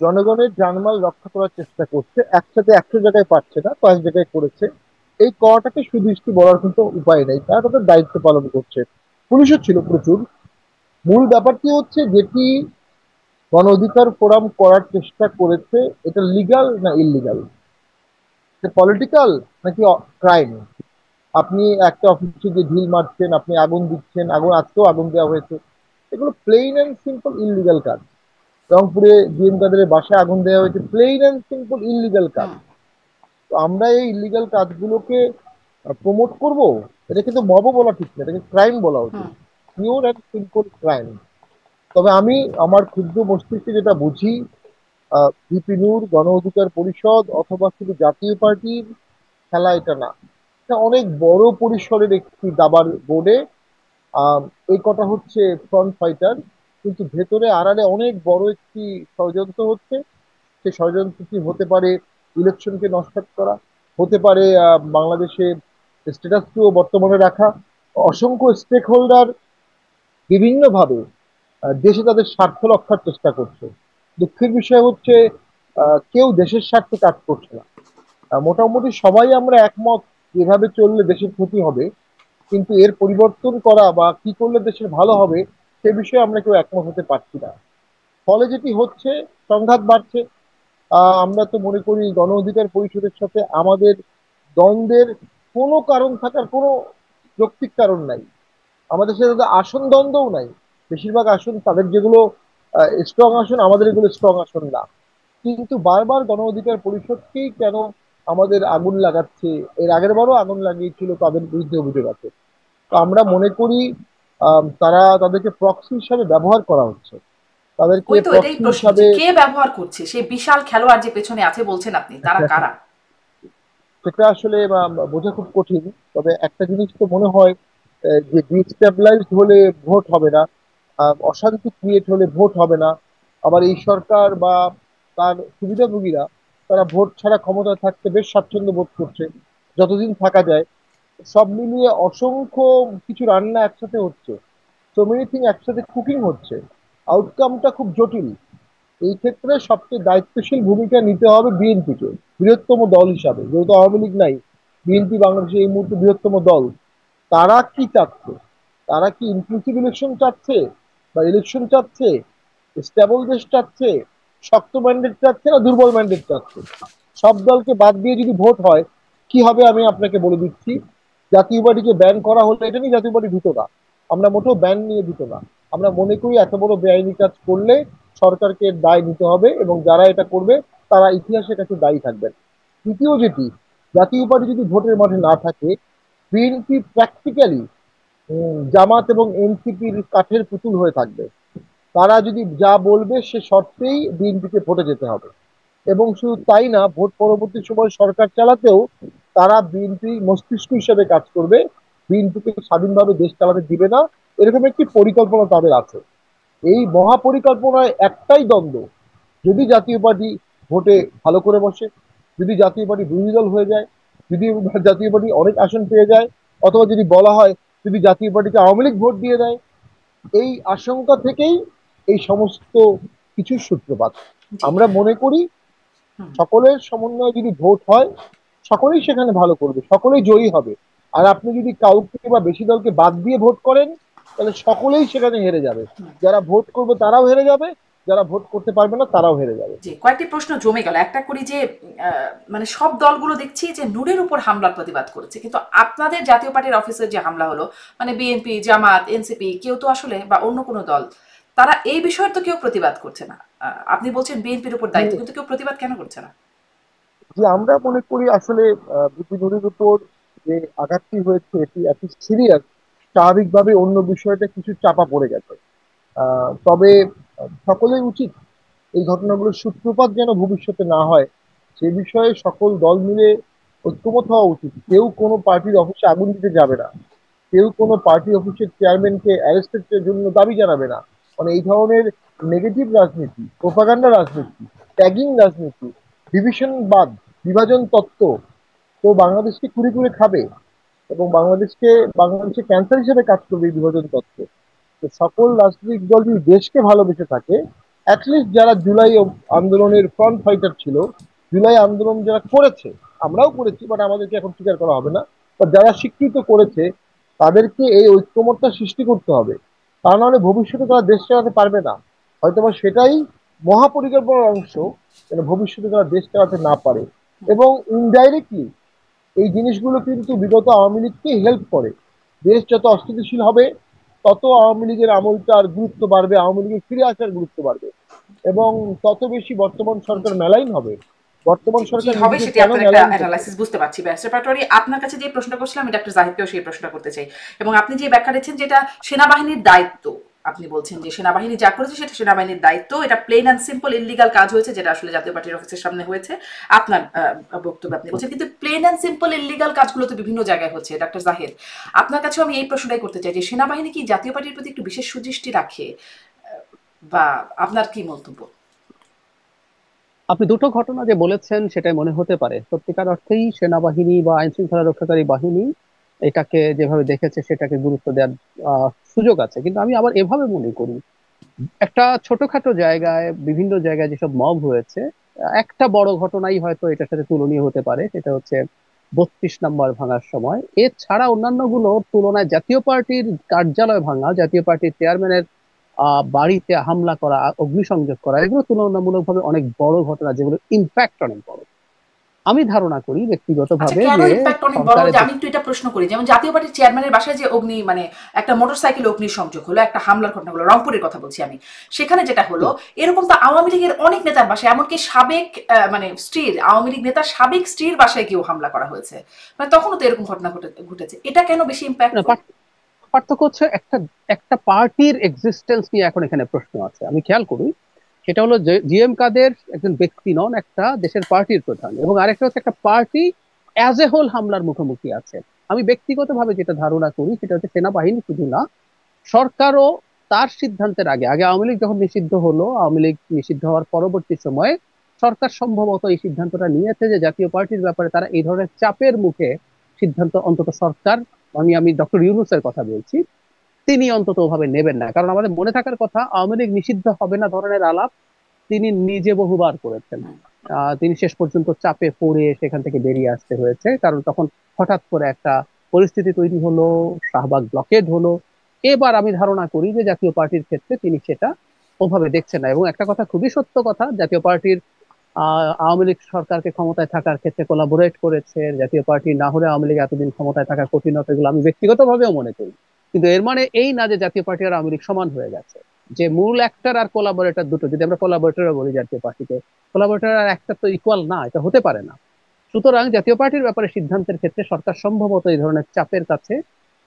জনগণের জানমাল রক্ষা করার চেষ্টা করছে, একসাথে 100 জায়গায় পারছে না, কয়েক জায়গায় করেছে। এই কটাকে সুদৃষ্টি বলার কিন্তু উপায় নেই, তারা তাদের দায়িত্ব পালন করছে। পুলিশও ছিল প্রচুর। মূল ব্যাপারটি হচ্ছে, যেটি গণ অধিকার ফোরাম করার চেষ্টা করেছে, এটা লিগাল না ইললিগাল, পলিটিক্যাল নাকি ক্রাইম, আপনি একটা অফিসে গিয়ে ঢিল মারছেন, আপনি আগুন দিচ্ছেন, আজকেও আগুন দেওয়া হয়েছে। এগুলো প্লেইন অ্যান্ড সিম্পল ইললিগাল কাজ। রংপুরে জিএম কাদেরের বাসায় আগুন দেওয়া হয়েছে, প্লেইন অ্যান্ড সিম্পল ইললিগাল কাজ। হুম। তো আমরা এই ইললিগাল কাজগুলোকে প্রমোট করব? এটা কিন্তু মব বলা ঠিক না, এটাকে ক্রাইম বলা উচিত, hmm. Pure and simple crime. তবে আমি আমার ক্ষুদ্র মস্তিষ্কে যেটা বুঝি, ভিপি নূর, গণ অধিকার পরিষদ অথবা শুধু জাতীয় পার্টির খেলা এটা না। এটা অনেক বড় পরিসরের একটি দাবার বোর্ডে আহ এই কটা হচ্ছে ফ্রন্ট ফাইটার, কিন্তু ভেতরে আড়ালে অনেক বড় একটি ষড়যন্ত্র হচ্ছে। সেই ষড়যন্ত্রটি হতে পারে ইলেকশনকে নস্বাত করা, হতে পারে বাংলাদেশে স্ট্যাটাসকেও বর্তমানে রাখা। অসংখ্য স্টেক হোল্ডার বিভিন্নভাবে দেশে তাদের স্বার্থ রক্ষার চেষ্টা করছে। দুঃখের বিষয় হচ্ছে কেউ দেশের স্বার্থে কাজ করছে না। মোটামুটি সবাই আমরা একমত এভাবে চললে দেশের ক্ষতি হবে, কিন্তু এর পরিবর্তন করা বা কি করলে দেশের ভালো হবে সে বিষয়ে আমরা কেউ একমত হতে পারছি না। ফলে যেটি হচ্ছে, সংঘাত বাড়ছে। আমরা তো মনে করি গণ অধিকার পরিষদের সাথে আমাদের দ্বন্দ্বের কোনো কারণ থাকার কোনো যৌক্তিক কারণ নাই। আমাদের সাথে তো আসন দ্বন্দ্বও নাই। বেশিরভাগ আসন তাদের যেগুলো স্ট্রং আসন, আমাদের এগুলো স্ট্রং আসন না। কিন্তু বারবার গণ অধিকার পরিষদকেই কেন আমাদের আগুন লাগাচ্ছে? এর আগের বারও আগুন লাগিয়েছিল, তাদের বিরুদ্ধে অভিযোগ আছে। তো আমরা মনে করি তাদেরকে প্রক্সি হিসাবে ব্যবহার করা হচ্ছে, তাদেরকে ওই তো এটাই প্রক্সি প্রশ্ন যে হিসাবে। কে ব্যবহার করছে, সেই বিশাল খেলোয়াড় যে পেছনে আছে বলছেন আপনি, তারা কারা? সেটা আসলে বোঝা খুব কঠিন। তবে একটা জিনিস তো মনে হয়, যে ডিস্টেবিলাইজড হলে ভোট হবে না, অশান্তি ক্রিয়েট হলে ভোট হবে না। আবার এই সরকার বা তার সুবিধাভোগীরা তারা ভোট ছাড়া ক্ষমতায় থাকতে বেশ স্বাচ্ছন্দ্য বোধ করছে, যতদিন থাকা যায়। সব মিলিয়ে অসংখ্য কিছু রান্না একসাথে হচ্ছে, সো মেনি থিং একসাথে কুকিং হচ্ছে, আউটকামটা খুব জটিল। এই ক্ষেত্রে সবচেয়ে দায়িত্বশীল ভূমিকা নিতে হবে বিএনপিকে, বৃহত্তম দল হিসাবে। যেহেতু আওয়ামী লীগ নাই, বিএনপি বাংলাদেশে এই মুহূর্তে বৃহত্তম দল। তারা কি চাচ্ছে? তারা কি ইনক্লুসিভ ইলেকশন চাচ্ছে, বা ইলেকশন চাচ্ছে, স্টেবল দেশ চাচ্ছে, শক্ত ম্যান্ডেট চাচ্ছে, না দুর্বল ম্যান্ডেট চাচ্ছে? সব দলকে বাদ দিয়ে যদি ভোট হয়, কি হবে আমি আপনাকে বলে দিচ্ছি। জাতীয় পার্টিকে ব্যান করা হলে, এটা নিয়ে জাতীয় পার্টি ভীত না, আমরা মোটেও ব্যান নিয়ে ভীত না। আমরা মনে করি এত বড় বেআইনি কাজ করলে সরকারকে এর দায় নিতে হবে, এবং যারা এটা করবে তারা ইতিহাসের কাছে দায়ী থাকবেন। দ্বিতীয় যেটি, জাতীয় পার্টি যদি ভোটের মাঠে না থাকে, বিএনপি প্র্যাকটিক্যালি জামাত এবং এনসিপির কাঠের পুতুল হয়ে থাকবে। তারা যদি যা বলবে সে শর্তেই বিএনপিকে ভোটে যেতে হবে। এবং শুধু তাই না, ভোট পরবর্তী সময় সরকার চালাতেও তারা বিএনপি মস্তিষ্ক হিসেবে কাজ করবে, বিএনপিকে স্বাধীনভাবে দেশ চালাতে দিবে না। এরকম একটি পরিকল্পনা তাদের আছে। এই মহাপরিকল্পনায় একটাই দ্বন্দ্ব, যদি জাতীয় পার্টি ভোটে ভালো করে বসে, যদি জাতীয় পার্টি বিরোধী দল হয়ে যায়, যদি জাতীয় পার্টি অনেক আসন পেয়ে যায়, অথবা যদি বলা হয় যদি জাতীয় পার্টিকে আওয়ামী লীগ ভোট দিয়ে দেয়, এই আশঙ্কা থেকেই এই সমস্ত কিছুর সূত্রপাত। জি। আমরা মনে করি হুম। সকলের সমন্বয়ে যদি ভোট হয়, সকলেই সেখানে ভালো করবে, সকলেই জয়ী হবে। আর আপনি যদি কাউকে বা বেশি দলকে বাদ দিয়ে ভোট করেন, তাহলে সকলেই সেখানে হেরে যাবে। যারা ভোট করবে তারাও হেরে যাবে, যারা ভোট করতে পারবে না তারাও হেরে যাবে। জি, কয়েকটি প্রশ্ন জমে গেল। একটা করি যে মানে সব দলগুলো দেখছি যে নূরের উপর হামলার প্রতিবাদ করেছে, কিন্তু আপনাদের জাতীয় পার্টির অফিসের যে হামলা হলো, মানে বিএনপি, জামাত, এনসিপি কেউ তো আসলে, বা অন্য কোনো দল, তারা এই বিষয়ের তো কেউ প্রতিবাদ করছে না। আপনি বলছেন বিএনপির উপর যে দায়িত্ব, কিন্তু কেউ প্রতিবাদ কেন করছে না? যে আমরা মনে করি আসলে বিপি নুরের উপর যে আঘাতটি হয়েছে এটি এত সিরিয়াস, স্বাভাবিকভাবে অন্য বিষয়টা কিছু চাপা পড়ে গেছে। তবে সকলেই উচিত এই ঘটনাগুলোর সূত্রপাত যেন ভবিষ্যতে না হয় সে বিষয়ে সকল দল মিলে ঐক্যমত হওয়া উচিত। কেউ কোনো পার্টির অফিসে আগুন দিতে যাবে না, কেউ কোনো পার্টি অফিসের চেয়ারম্যানকে অ্যারেস্টের জন্য দাবি জানাবে না। মানে এই ধরনের নেগেটিভ রাজনীতি, প্রোপাগান্ডা রাজনীতি, ট্যাগিং রাজনীতি, ডিভিশনবাদ, বিভাজন তত্ত্ব তো বাংলাদেশকে কুড়ে কুড়ে খাবে, এবং বাংলাদেশে ক্যান্সার হিসেবে কাজ করবে এই বিভাজন তত্ত্ব। তো সকল রাজনৈতিক দল যদি দেশকে ভালোবেসে থাকে, অ্যাটলিস্ট যারা জুলাই আন্দোলনের ফ্রন্ট ফাইটার ছিল, জুলাই আন্দোলন যারা করেছে, আমরাও করেছি বাট আমাদেরকে এখন স্বীকার করা হবে না, বা যারা স্বীকৃত করেছে, তাদেরকে এই ঐক্যমত্যটা সৃষ্টি করতে হবে। তা নাহলে ভবিষ্যতে তারা দেশ চালাতে পারবে না। হয়তোবা সেটাই মহাপরিকল্পনার অংশ, যেন ভবিষ্যতে তারা দেশ চালাতে না পারে। এবং ইনডাইরেক্টলি এই জিনিসগুলো কিন্তু বিগত আওয়ামী লীগকে হেল্প করে। দেশ যত অস্থিতিশীল হবে তত আওয়ামী লীগের আমলটার গুরুত্ব বাড়বে, আওয়ামী লীগের ফিরে আসার গুরুত্ব বাড়বে, এবং তত বেশি বর্তমান সরকার জি মেলাইন হবে। বর্তমান জি জি সরকার হবে, নিজেকে সেটি কেন আপনার একটা মেলাইন করছে? অ্যানালাইসিস বুঝতে পারছি। ব্যারিস্টার পাটোয়ারি, আপনার কাছে যে প্রশ্নটা করছিলাম আমি ডক্টর জাহিদকেও সেই প্রশ্নটা করতে চাই, এবং আপনি যে ব্যাখ্যা দিচ্ছেন যেটা সেনাবাহিনীর দায়িত্ব, আপনি বলছেন যে সেনাবাহিনী যা করেছে সেটা সেনাবাহিনীর দায়িত্ব, এটা প্লেন অ্যান্ড সিম্পল ইলিগাল কাজ হয়েছে যেটা আসলে জাতীয় পার্টির অফিসের সামনে হয়েছে, আপনার বক্তব্য আপনি বলছেন, কিন্তু প্লেন অ্যান্ড সিম্পল ইলিগাল কাজগুলো তো বিভিন্ন জায়গায় হচ্ছে। ডক্টর জাহিদ, আপনার কাছেও আমি এই প্রশ্নটাই করতে চাই যে সেনাবাহিনী কি জাতীয় পার্টির প্রতি একটু বিশেষ সুদৃষ্টি রাখে, বা আপনার কি মন্তব্য? আপনি দুটো ঘটনা যে বলেছেন সেটাই মনে হতে পারে সত্যিকার অর্থেই সেনাবাহিনী বা আইন শৃঙ্খলা রক্ষাকারী বাহিনী এটাকে যেভাবে দেখেছে সেটাকে গুরুত্ব দেওয়ার সুযোগ আছে, কিন্তু আমি আবার এভাবে মনে করি একটা ছোটখাটো জায়গায় বিভিন্ন জায়গায় যেসব মব হয়েছে, একটা বড় ঘটনাই হয়তো এটার সাথে তুলনীয় হতে পারে, সেটা হচ্ছে 32 নম্বর ভাঙার সময়। এছাড়া অন্যান্য গুলোর তুলনায় জাতীয় পার্টির কার্যালয় ভাঙা, জাতীয় পার্টির চেয়ারম্যানের বাড়িতে হামলা করা, অগ্নিসংযোগ করা, এগুলো তুলনামূলকভাবে অনেক বড় ঘটনা, যেগুলো ইম্প্যাক্ট অনেক বড়। আমি ধারণা করি আচ্ছা, ব্যক্তিগতভাবে কেন যে ইম্প্যাক্ট অনেক বড়? সরকারের যে আমি একটু এটা প্রশ্ন করি, যেমন জাতীয় পার্টির চেয়ারম্যানের বাসায় যে অগ্নি মানে একটা মোটরসাইকেল অগ্নিসংযোগ হলো, একটা হামলার ঘটনা হলো, রংপুরের কথা বলছি আমি, সেখানে যেটা হলো, এরকম তো আওয়ামী লীগের অনেক নেতার বাসায়, এমনকি সাবেক মানে স্ত্রীর, আওয়ামী লীগ নেতার সাবেক স্ত্রীর বাসায় কেউ হামলা করা হয়েছে, মানে তখনও তো এরকম ঘটনা ঘটেছে, এটা কেন বেশি না, ইম্প্যাক্টফুল? পার্থক্য হচ্ছে একটা একটা পার্টির এক্সিস্টেন্স নিয়ে এখন এখানে প্রশ্ন আছে। আমি খেয়াল করি সেটা হলো যে জিএম কাদের একজন ব্যক্তি নন, একটা দেশের পার্টির প্রধান, এবং আরেকটা হচ্ছে একটা পার্টি অ্যাজ এ হোল হামলার মুখোমুখি আছে। আমি ব্যক্তিগতভাবে যেটা ধারণা করি সেটা হচ্ছে সেনাবাহিনী শুধু না, সরকারও তার সিদ্ধান্তের আগে আগে আওয়ামী লীগ যখন নিষিদ্ধ হলো, আওয়ামী লীগ নিষিদ্ধ হওয়ার পরবর্তী সময়ে সরকার সম্ভবত এই সিদ্ধান্তটা নিয়েছে যে জাতীয় পার্টির ব্যাপারে তারা এই ধরনের চাপের মুখে সিদ্ধান্ত অন্তত সরকার, আমি আমি ডক্টর ইউনূসের কথা বলছি, তিনি অন্তত ওভাবে নেবেন না। কারণ আমাদের মনে থাকার কথা, আওয়ামী লীগ নিষিদ্ধ হবে না ধরনের আলাপ তিনি নিজে বহুবার করেছেন। তিনি শেষ পর্যন্ত চাপে পড়ে সেখান থেকে বেরিয়ে আসতে হয়েছে, কারণ তখন হঠাৎ করে একটা পরিস্থিতি তৈরি হলো, শাহবাগ ব্লকেড হলো। এবার আমি ধারণা করি যে জাতীয় পার্টির ক্ষেত্রে তিনি সেটা ওভাবে দেখছেন না। এবং একটা কথা খুবই সত্য কথা, জাতীয় পার্টির আওয়ামী লীগ সরকারকে ক্ষমতায় থাকার ক্ষেত্রে কোলাবোরেট করেছে, জাতীয় পার্টি না হলে আওয়ামী লীগ এতদিন ক্ষমতায় থাকার কঠিনতা, এগুলো আমি ব্যক্তিগতভাবেও মনে করি। কিন্তু এর মানে এই না যে জাতীয় পার্টি আর আওয়ামী লীগ সমান হয়ে গেছে, যে মূল অ্যাক্টর আর কোলাবোরেটর দুটো, যদি আমরা কোলাবোরেটর বলি জাতীয় পার্টিকে, কোলাবোরেটর আর একটা তো ইকুয়াল না, এটা হতে পারে না। সুতরাং জাতীয় পার্টির ব্যাপারে সিদ্ধান্তের ক্ষেত্রে সরকার সম্ভবত এই ধরনের চাপের কাছে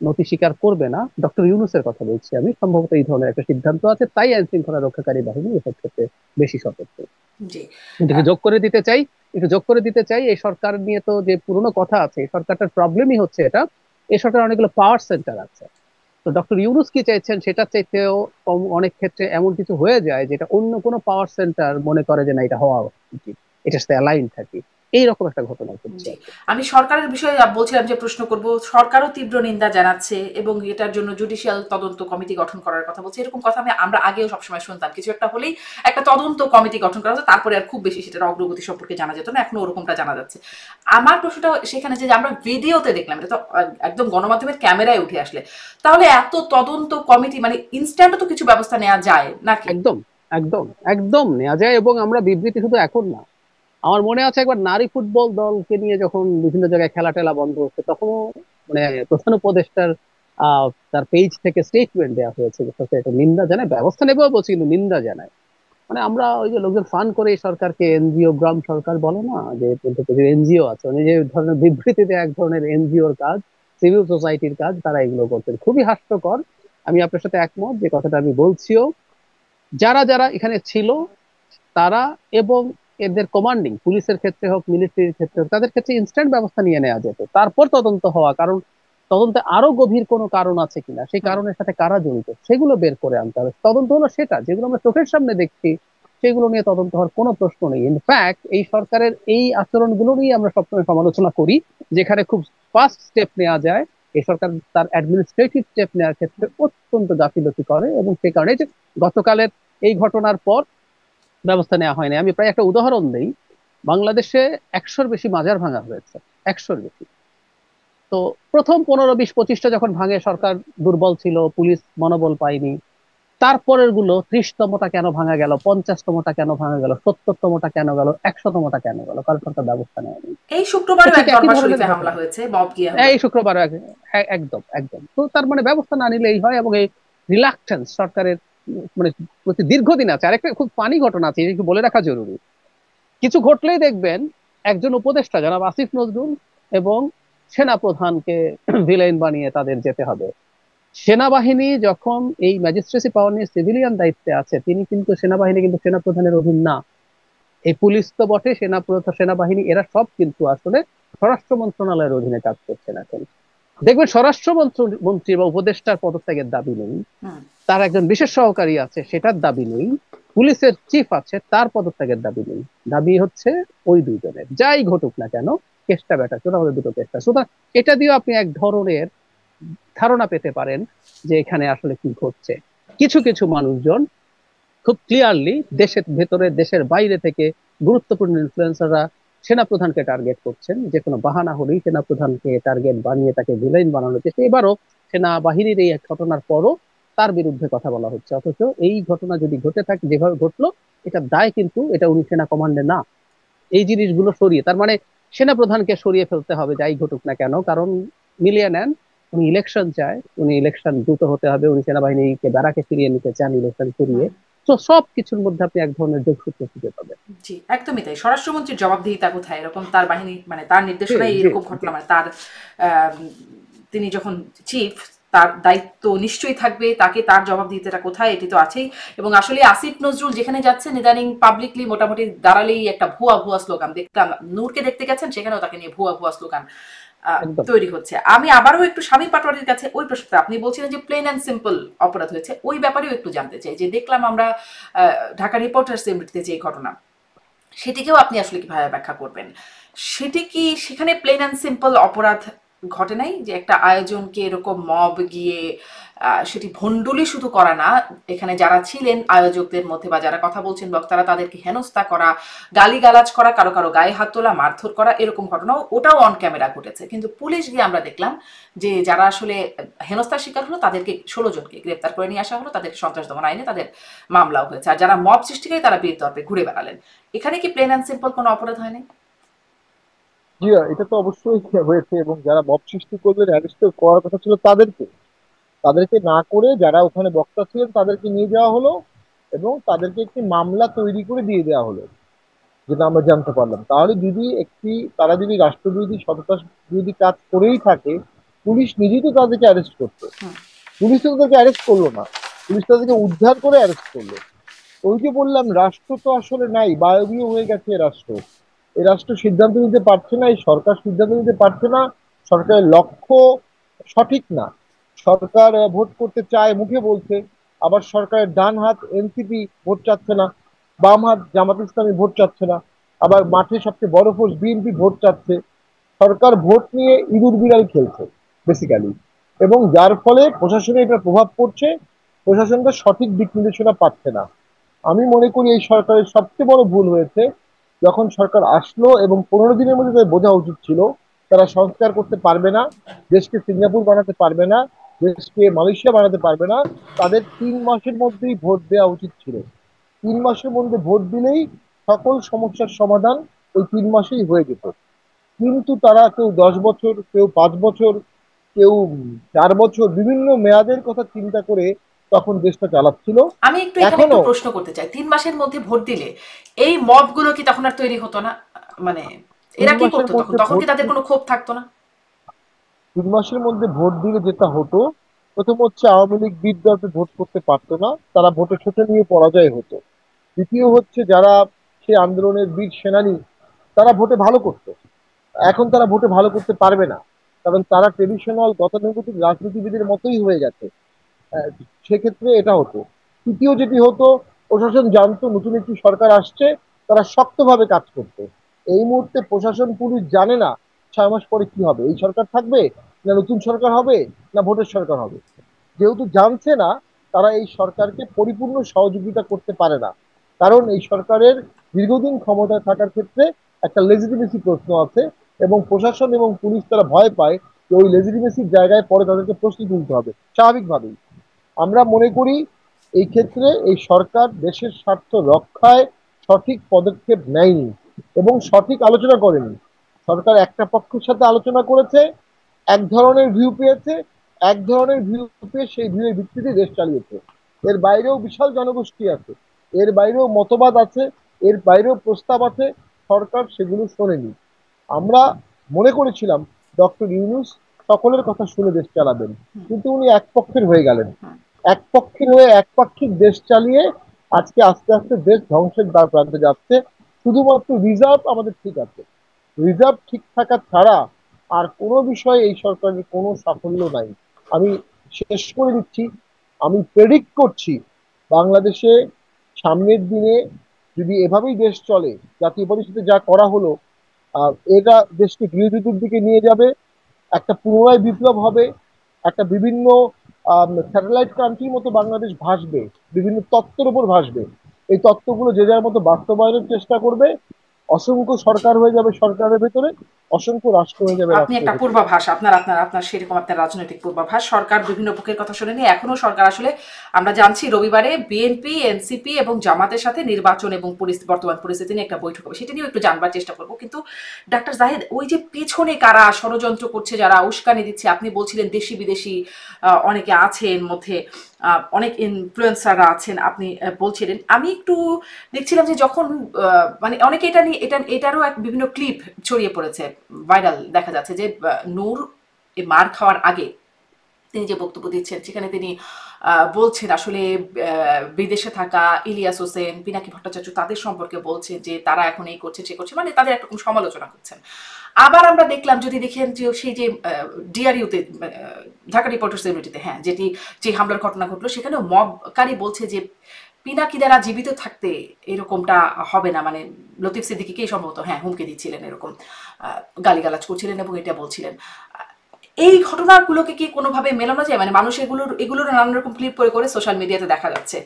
নতি স্বীকার করবে না। ডক্টর ইউনূসের কথা বলছি আমি, সম্ভবত এই ধরনের একটা সিদ্ধান্ত আছে, তাই আইন শৃঙ্খলা রক্ষাকারী বাহিনী এসব ক্ষেত্রে বেশি সতর্ক। জি। কিন্তু একটু যোগ করে দিতে চাই, এই সরকার নিয়ে তো যে পুরনো কথা আছে, এই সরকারটার প্রবলেমই হচ্ছে এটা, এই সরকার অনেকগুলো পাওয়ার সেন্টার আছে। তো ডক্টর ইউনূস কি চাইছেন সেটা চাইতেও অনেক ক্ষেত্রে এমন কিছু হয়ে যায় যেটা অন্য কোনো পাওয়ার সেন্টার মনে করে যে না এটা হওয়া উচিত, এটার সাথে অ্যালাইন থাকি, এইরকম একটা ঘটনা ঘটছে। জি, আমি সরকারের বিষয়ে বলছিলাম যে প্রশ্ন করব, সরকারও তীব্র নিন্দা জানাচ্ছে এবং এটার জন্য জুডিশিয়াল তদন্ত কমিটি গঠন করার কথা বলছে। এরকম কথা আমরা আগেও সবসময় শুনতাম, কিছু একটা হলেই একটা তদন্ত কমিটি গঠন করা হতো, তারপরে আর খুব বেশি সেটার অগ্রগতি সম্পর্কে জানা যেত না, এখনো ওরকমটা জানা যাচ্ছে। আমার প্রশ্নটা সেখানে যে আমরা ভিডিওতে দেখলাম, এটা তো একদম গণমাধ্যমের ক্যামেরায় উঠে আসলে, তাহলে এত তদন্ত কমিটি মানে ইনস্ট্যান্টও তো কিছু ব্যবস্থা নেওয়া যায় নাকি? একদম একদম একদম নেওয়া যায়, এবং আমরা বিবৃতি শুধু এখন না, আমার মনে আছে একবার নারী ফুটবল দলকে নিয়ে যখন বিভিন্ন জায়গায় খেলা টেলা বন্ধ হচ্ছে, তখনও মানে প্রধান উপদেষ্টার তার পেজ থেকে স্টেটমেন্ট দেওয়া হয়েছে যে সরকার এটা নিন্দা জানায়, ব্যবস্থা নেবেও বলছে কিন্তু নিন্দা জানায়। মানে আমরা ওই যে লোকজন ফান করে এই সরকারকে এনজিও গ্রাম সরকার বলে না, যে এনজিও আছে, মানে যে ধরনের বিবৃতিতে এক ধরনের এনজিওর কাজ, সিভিল সোসাইটির কাজ, তারা এগুলো করছেন, খুবই হাস্যকর। আমি আপনার সাথে একমত যে কথাটা আমি বলছিও, যারা যারা এখানে ছিল তারা এবং এদের কমান্ডিং, পুলিশের ক্ষেত্রে হোক মিলিটারির ক্ষেত্রে হোক, তাদের ক্ষেত্রে ইনস্ট্যান্ট ব্যবস্থা নিয়ে নেওয়া যেত, তারপর তদন্ত হওয়া, কারণ তদন্তে আরো গভীর কোনো কারণ আছে কিনা, সেই কারণের সাথে কারা জড়িত সেগুলো বের করে আনতে হবে। তদন্ত হলো সেটা, যেগুলো আমরা চোখের সামনে দেখছি সেগুলো নিয়ে তদন্ত হওয়ার কোনো প্রশ্ন নেই। ইনফ্যাক্ট এই সরকারের এই আচরণগুলো নিয়ে আমরা সবসময় সমালোচনা করি, যেখানে খুব ফাস্ট স্টেপ নেওয়া যায় এই সরকার তার অ্যাডমিনিস্ট্রেটিভ স্টেপ নেওয়ার ক্ষেত্রে অত্যন্ত গাফিলতি করে, এবং সে কারণে যে গতকালের এই ঘটনার পর ব্যবস্থা নেওয়া হয়নি। আমি প্রায় একটা উদাহরণ দিই, বাংলাদেশে 100-র বেশি মাজার ভাঙা হয়েছে, 100-র বেশি। তো প্রথম 15, 20, 25টা যখন ভাঙে, সরকার দুর্বল ছিল, পুলিশ মনোবল পায়নি, তারপরের গুলো 30তমটা কেন ভাঙা গেল, 50তমটা কেন ভাঙা গেল, 70তমটা কেন গেল, 100তমটা কেন গেল, কারণ সরকার ব্যবস্থা নেয়নি। এই শুক্রবারও ঠিক এক একই দরবার ধরনের শরীফে হামলা ঘটনা হয়েছে, মব গিয়ে হামলা। এই শুক্রবার একদম একদম। তো তার মানে ব্যবস্থা না নিলেই হয়, এবং এই রিলাক্টেন্স সরকারের মানে প্রতি দীর্ঘদিন আছে। আরেকটা খুব ফানি ঘটনা আছে, একটু বলে রাখা জরুরি। কিছু ঘটলেই দেখবেন একজন উপদেষ্টা জনাব আসিফ নজরুল এবং সেনা প্রধানকে ভিলেন বানিয়ে তাদের যেতে হবে। সেনাবাহিনী যখন এই ম্যাজিস্ট্রেসি পাওয়ার নিয়ে সিভিলিয়ান দায়িত্বে আছে, তিনি কিন্তু সেনাবাহিনী কিন্তু সেনাপ্রধানের অধীন না। এই পুলিশ তো বটে, সেনাবাহিনী এরা সব কিন্তু আসলে স্বরাষ্ট্র মন্ত্রণালয়ের অধীনে কাজ করছেন এখন। দেখবেন স্বরাষ্ট্র মন্ত্রী বা উপদেষ্টার পদত্যাগের দাবি নেই, হুম। তার একজন বিশেষ সহকারী আছে সেটার দাবি নেই, পুলিশের চিফ আছে তার পদত্যাগের দাবি নেই। দাবি হচ্ছে ওই দুইজনের, যাই ঘটুক না কেন কেসটা ব্যাটার চলে আমাদের দুটো কেসটা। সুতরাং এটা দিয়েও আপনি এক ধরনের ধারণা পেতে পারেন যে এখানে আসলে কি ঘটছে। কিছু কিছু মানুষজন খুব ক্লিয়ারলি দেশের ভেতরে দেশের বাইরে থেকে গুরুত্বপূর্ণ ইনফ্লুয়েন্সাররা সেনাপ্রধানকে টার্গেট করছেন, যে কোনো বাহানা হলেই সেনাপ্রধানকে টার্গেট বানিয়ে তাকে ভিলেন বানানো হচ্ছে। এবারও সেনাবাহিনীর এই এক ঘটনার পরও তার বিরুদ্ধে কথা বলা হচ্ছে, অথচ এই ঘটনা যদি ঘটে থাকে যেভাবে ঘটলো, এটা দায় কিন্তু এটা উনি সেনা কমান্ডে না। এই জিনিসগুলো সরিয়ে, তার মানে সেনাপ্রধানকে সরিয়ে ফেলতে হবে যাই ঘটুক না কেন, কারণ মিলিয়ে নেন উনি ইলেকশন চায়, উনি ইলেকশন দ্রুত হতে হবে, উনি সেনাবাহিনীকে ব্যারাকে ফিরিয়ে নিতে চান ইলেকশন করিয়ে। হুম। তো সব কিছুর মধ্যে আপনি এক ধরনের যোগসূত্র খুঁজে পাবেন। জি, একদমই তাই। স্বরাষ্ট্রমন্ত্রীর জবাবদিহিতা কোথায়? এরকম তার বাহিনী মানে তার জি নির্দেশনায় জি এরকম জি। ঘটনা, মানে তার আহ, তিনি যখন চিফ, তার দায়িত্ব নিশ্চয়ই থাকবে, তাকে তার জবাবদিহিতাটা কোথায়, এটি তো আছেই। এবং আসলে আসিফ নজরুল যেখানে যাচ্ছেন ইদানিং পাবলিকলি মোটামুটি দাঁড়ালেই একটা ভুয়া ভুয়া স্লোগান দেখতাম। নূরকে দেখতে গেছেন, সেখানেও তাকে নিয়ে ভুয়া ভুয়া স্লোগান একদম। তৈরি হচ্ছে। আমি আবারও একটু স্বামী পাটোয়ারির কাছে ওই প্রশ্নটা, আপনি বলছিলেন যে প্লেন অ্যান্ড সিম্পল অপরাধ হয়েছে, ওই ব্যাপারেও একটু জানতে চাই। যে দেখলাম আমরা ঢাকা রিপোর্টার্স এমডিতে যে ঘটনা, সেটিকেও আপনি আসলে কিভাবে ব্যাখ্যা করবেন? সেটি কি সেখানে প্লেন অ্যান্ড সিম্পল অপরাধ ঘটে নাই? যে একটা আয়োজনকে এরকম মব গিয়ে সেটি ভণ্ডুলি শুধু করা না, এখানে যারা ছিলেন আয়োজকদের মধ্যে বা যারা কথা বলছেন বক্তারা, তাদেরকে হেনস্থা করা, গালিগালাজ করা, কারো কারো গায়ে হাত তোলা, মারধর করা, এরকম ঘটনাও ওটাও অন ক্যামেরা ঘটেছে। কিন্তু পুলিশ গিয়ে আমরা দেখলাম যে যারা আসলে হেনস্থার শিকার হলো তাদেরকে 16 জনকে গ্রেপ্তার করে নিয়ে আসা হলো, তাদেরকে সন্ত্রাস দমন আইনে তাদের মামলাও হয়েছে। আর যারা মব সৃষ্টিকারী তারা বীর দর্পে ঘুরে বেড়ালেন। এখানে কি প্লেন অ্যান্ড সিম্পল কোনো অপরাধ হয়নি? জি, এটা তো অবশ্যই হয়েছে, এবং যারা মব সৃষ্টি করলেন অ্যারেস্ট করার কথা ছিল তাদেরকে, তাদেরকে না করে যারা ওখানে বক্তা ছিলেন তাদেরকে নিয়ে যাওয়া হলো, এবং তাদেরকে একটি মামলা তৈরি করে দিয়ে দেওয়া হলো, যেটা আমরা জানতে পারলাম। তাহলে যদি তারা যদি রাষ্ট্রবিরোধী সন্ত্রাস বিরোধী কাজ করেই থাকে, পুলিশ নিজেই তো তাদেরকে অ্যারেস্ট করতো। হুম। পুলিশ তো তাদেরকে অ্যারেস্ট করলো না, পুলিশ তাদেরকে উদ্ধার করে অ্যারেস্ট করলো। ওই যে বললাম, রাষ্ট্র তো আসলে নাই, বায়বীয় হয়ে গেছে এ রাষ্ট্র। এই রাষ্ট্র সিদ্ধান্ত নিতে পারছে না, এই সরকার সিদ্ধান্ত নিতে পারছে না, সরকারের লক্ষ্য সঠিক না। সরকার ভোট করতে চায় মুখে বলছে, আবার সরকারের ডান হাত এনসিপি ভোট চাচ্ছে না, বাম হাত জামাত ইসলামী ভোট চাচ্ছে না, আবার মাঠে সবচেয়ে বড় ফোর্স বিএনপি ভোট চাচ্ছে। সরকার ভোট নিয়ে ইঁদুর বিড়াল খেলছে বেসিক্যালি, এবং যার ফলে প্রশাসনে এটা প্রভাব পড়ছে, প্রশাসনটা সঠিক দিক নির্দেশনা পাচ্ছে না। আমি মনে করি এই সরকারের সবচেয়ে বড় ভুল হয়েছে যখন সরকার আসলো, এবং 15 দিনের মধ্যে তাদের বোঝা উচিত ছিল তারা সংস্কার করতে পারবে না, দেশকে সিঙ্গাপুর বানাতে পারবে না, দেশকে মালয়েশিয়া বানাতে পারবে না। তাদের 3 মাসের মধ্যেই ভোট দেওয়া উচিত ছিল। 3 মাসের মধ্যে ভোট দিলেই সকল সমস্যার সমাধান ওই 3 মাসেই হয়ে যেত। কিন্তু তারা কেউ 10 বছর, কেউ 5 বছর, কেউ 4 বছর, বিভিন্ন মেয়াদের কথা চিন্তা করে তখন দেশটা চালাচ্ছিল। আমি একটু এখানে একটু এখনো প্রশ্ন করতে চাই, 3 মাসের মধ্যে ভোট দিলে এই মবগুলো কি তখন আর তৈরি হতো না? মানে তিন এরা কি মাসের করতো তখন? মধ্যে তখন কি ভোট তাদের কোনো ক্ষোভ থাকতো না? 3 মাসের মধ্যে ভোট দিলে যেটা হতো, প্রথম হচ্ছে আওয়ামী লীগ বিদ্যা ভোট করতে পারতো না, তারা ভোটে ছোট নিয়ে পরাজয় হতো। দ্বিতীয় হচ্ছে যারা সে আন্দোলনের বীর সেনানী, তারা ভোটে ভালো করতো। এখন তারা ভোটে ভালো করতে পারবে না, কারণ তারা ট্রেডিশনাল গতানুগতিক রাজনীতিবিদের মতোই হয়ে গেছে। আহ, সেক্ষেত্রে এটা হতো। তৃতীয় যেটি হতো, প্রশাসন জানতো নতুন একটি সরকার আসছে, তারা শক্তভাবে কাজ করতো। এই মুহূর্তে প্রশাসন পুলিশ জানে না 6 মাস পরে কি হবে, এই সরকার থাকবে না নতুন সরকার হবে না ভোটের সরকার হবে। যেহেতু জানছে না, তারা এই সরকারকে পরিপূর্ণ সহযোগিতা করতে পারে না, কারণ এই সরকারের দীর্ঘদিন ক্ষমতায় থাকার ক্ষেত্রে একটা লেজিটিমেসি প্রশ্ন আছে, এবং প্রশাসন এবং পুলিশ তারা ভয় পায় যে ওই লেজিটিমেসির জায়গায় পরে তাদেরকে প্রশ্ন তুলতে হবে স্বাভাবিকভাবেই। আমরা মনে করি এই ক্ষেত্রে এই সরকার দেশের স্বার্থ রক্ষায় সঠিক পদক্ষেপ নেয়নি এবং সঠিক আলোচনা করেনি। সরকার একটা পক্ষের সাথে আলোচনা করেছে, এক ধরনের ভিউ পেয়েছে, এক ধরনের ভিউ পেয়ে সেই ভিউয়ের ভিত্তিতে দেশ চালিয়েছে। এর বাইরেও বিশাল জনগোষ্ঠী আছে, এর বাইরেও মতবাদ আছে, এর বাইরেও প্রস্তাব আছে, সরকার সেগুলো শোনেনি। আমরা মনে করেছিলাম ডক্টর ইউনূস সকলের কথা শুনে দেশ চালাবেন, কিন্তু উনি এক পক্ষের হয়ে গেলেন। এক পক্ষের হয়ে একপাক্ষিক দেশ চালিয়ে আজকে আস্তে আস্তে দেশ ধ্বংসের দ্বার প্রান্তে যাচ্ছে। শুধুমাত্র রিজার্ভ আমাদের ঠিক আছে, রিজার্ভ ঠিক থাকা ছাড়া আর কোনো বিষয়ে এই সরকারের কোনো সাফল্য নাই। আমি শেষ করে দিচ্ছি, আমি প্রেডিক্ট করছি বাংলাদেশে সামনের দিনে যদি এভাবেই দেশ চলে, জাতীয় পরিষদে যা করা হলো, এটা দেশকে গৃহযুদ্ধের দিকে নিয়ে যাবে, একটা পুনরায় বিপ্লব হবে, একটা বিভিন্ন স্যাটেলাইট কান্ট্রির মতো বাংলাদেশ ভাসবে, বিভিন্ন তত্ত্বের উপর ভাসবে। এই তত্ত্বগুলো যে যার মতো বাস্তবায়নের চেষ্টা করবে। অসংখ্য সরকার হয়ে যাবে সরকারের ভেতরে, অসংখ্য রাষ্ট্র হয়ে যাবে আপনি রাষ্ট্রের একটা ভেতরে। পূর্বাভাস, আপনার আপনার আপনার সেরকম আপনার রাজনৈতিক পূর্বাভাস। সরকার বিভিন্ন পক্ষের কথা শুনেনি, এখনো সরকার আসলে আমরা জানছি রবিবারে বিএনপি, এনসিপি এবং জামাতের সাথে নির্বাচন এবং বর্তমান পরিস্থিতি নিয়ে একটা বৈঠক হবে, সেটা নিয়েও একটু জানবার চেষ্টা করবো। কিন্তু ডাক্তার জাহিদ, ওই যে পেছনে কারা ষড়যন্ত্র করছে, যারা উস্কানি দিচ্ছে, আপনি বলছিলেন দেশি বিদেশি অনেকে আছে এর মধ্যে, অনেক ইনফ্লুয়েন্সাররা আছেন আপনি বলছিলেন। আমি একটু দেখছিলাম যে যখন মানে অনেকে এটা নিয়ে এটারও এক বিভিন্ন ক্লিপ ছড়িয়ে পড়েছে, ভাইরাল দেখা যাচ্ছে যে নূর মার খাওয়ার আগে তিনি যে বক্তব্য দিচ্ছেন, সেখানে তিনি বলছেন আসলে বিদেশে থাকা ইলিয়াস হোসেন, পিনাকি ভট্টাচার্য তাদের সম্পর্কে বলছেন যে তারা এখন এই করছে সে করছে, মানে তাদের একরকম সমালোচনা করছেন। আবার আমরা দেখলাম, যদি দেখেন যে সেই যে ডিআরইউতে, ঢাকা রিপোর্টার্স ইউনিটিতে, হ্যাঁ, যেটি যে হামলার ঘটনা ঘটলো, সেখানেও মবকারী বলছে যে পিনাকি দ্বারা জীবিত থাকতে এরকমটা হবে না, মানে লতিফ সিদ্দিকীকেই সম্ভবত, হ্যাঁ, হুমকি দিচ্ছিলেন, এরকম গালিগালাজ করছিলেন এবং এটা বলছিলেন। এই ঘটনাগুলোকে কি কোনোভাবে মেলানো যায়? মানে মানুষ এগুলোর নানান রকম ক্লিপ করে সোশ্যাল মিডিয়াতে দেখা যাচ্ছে।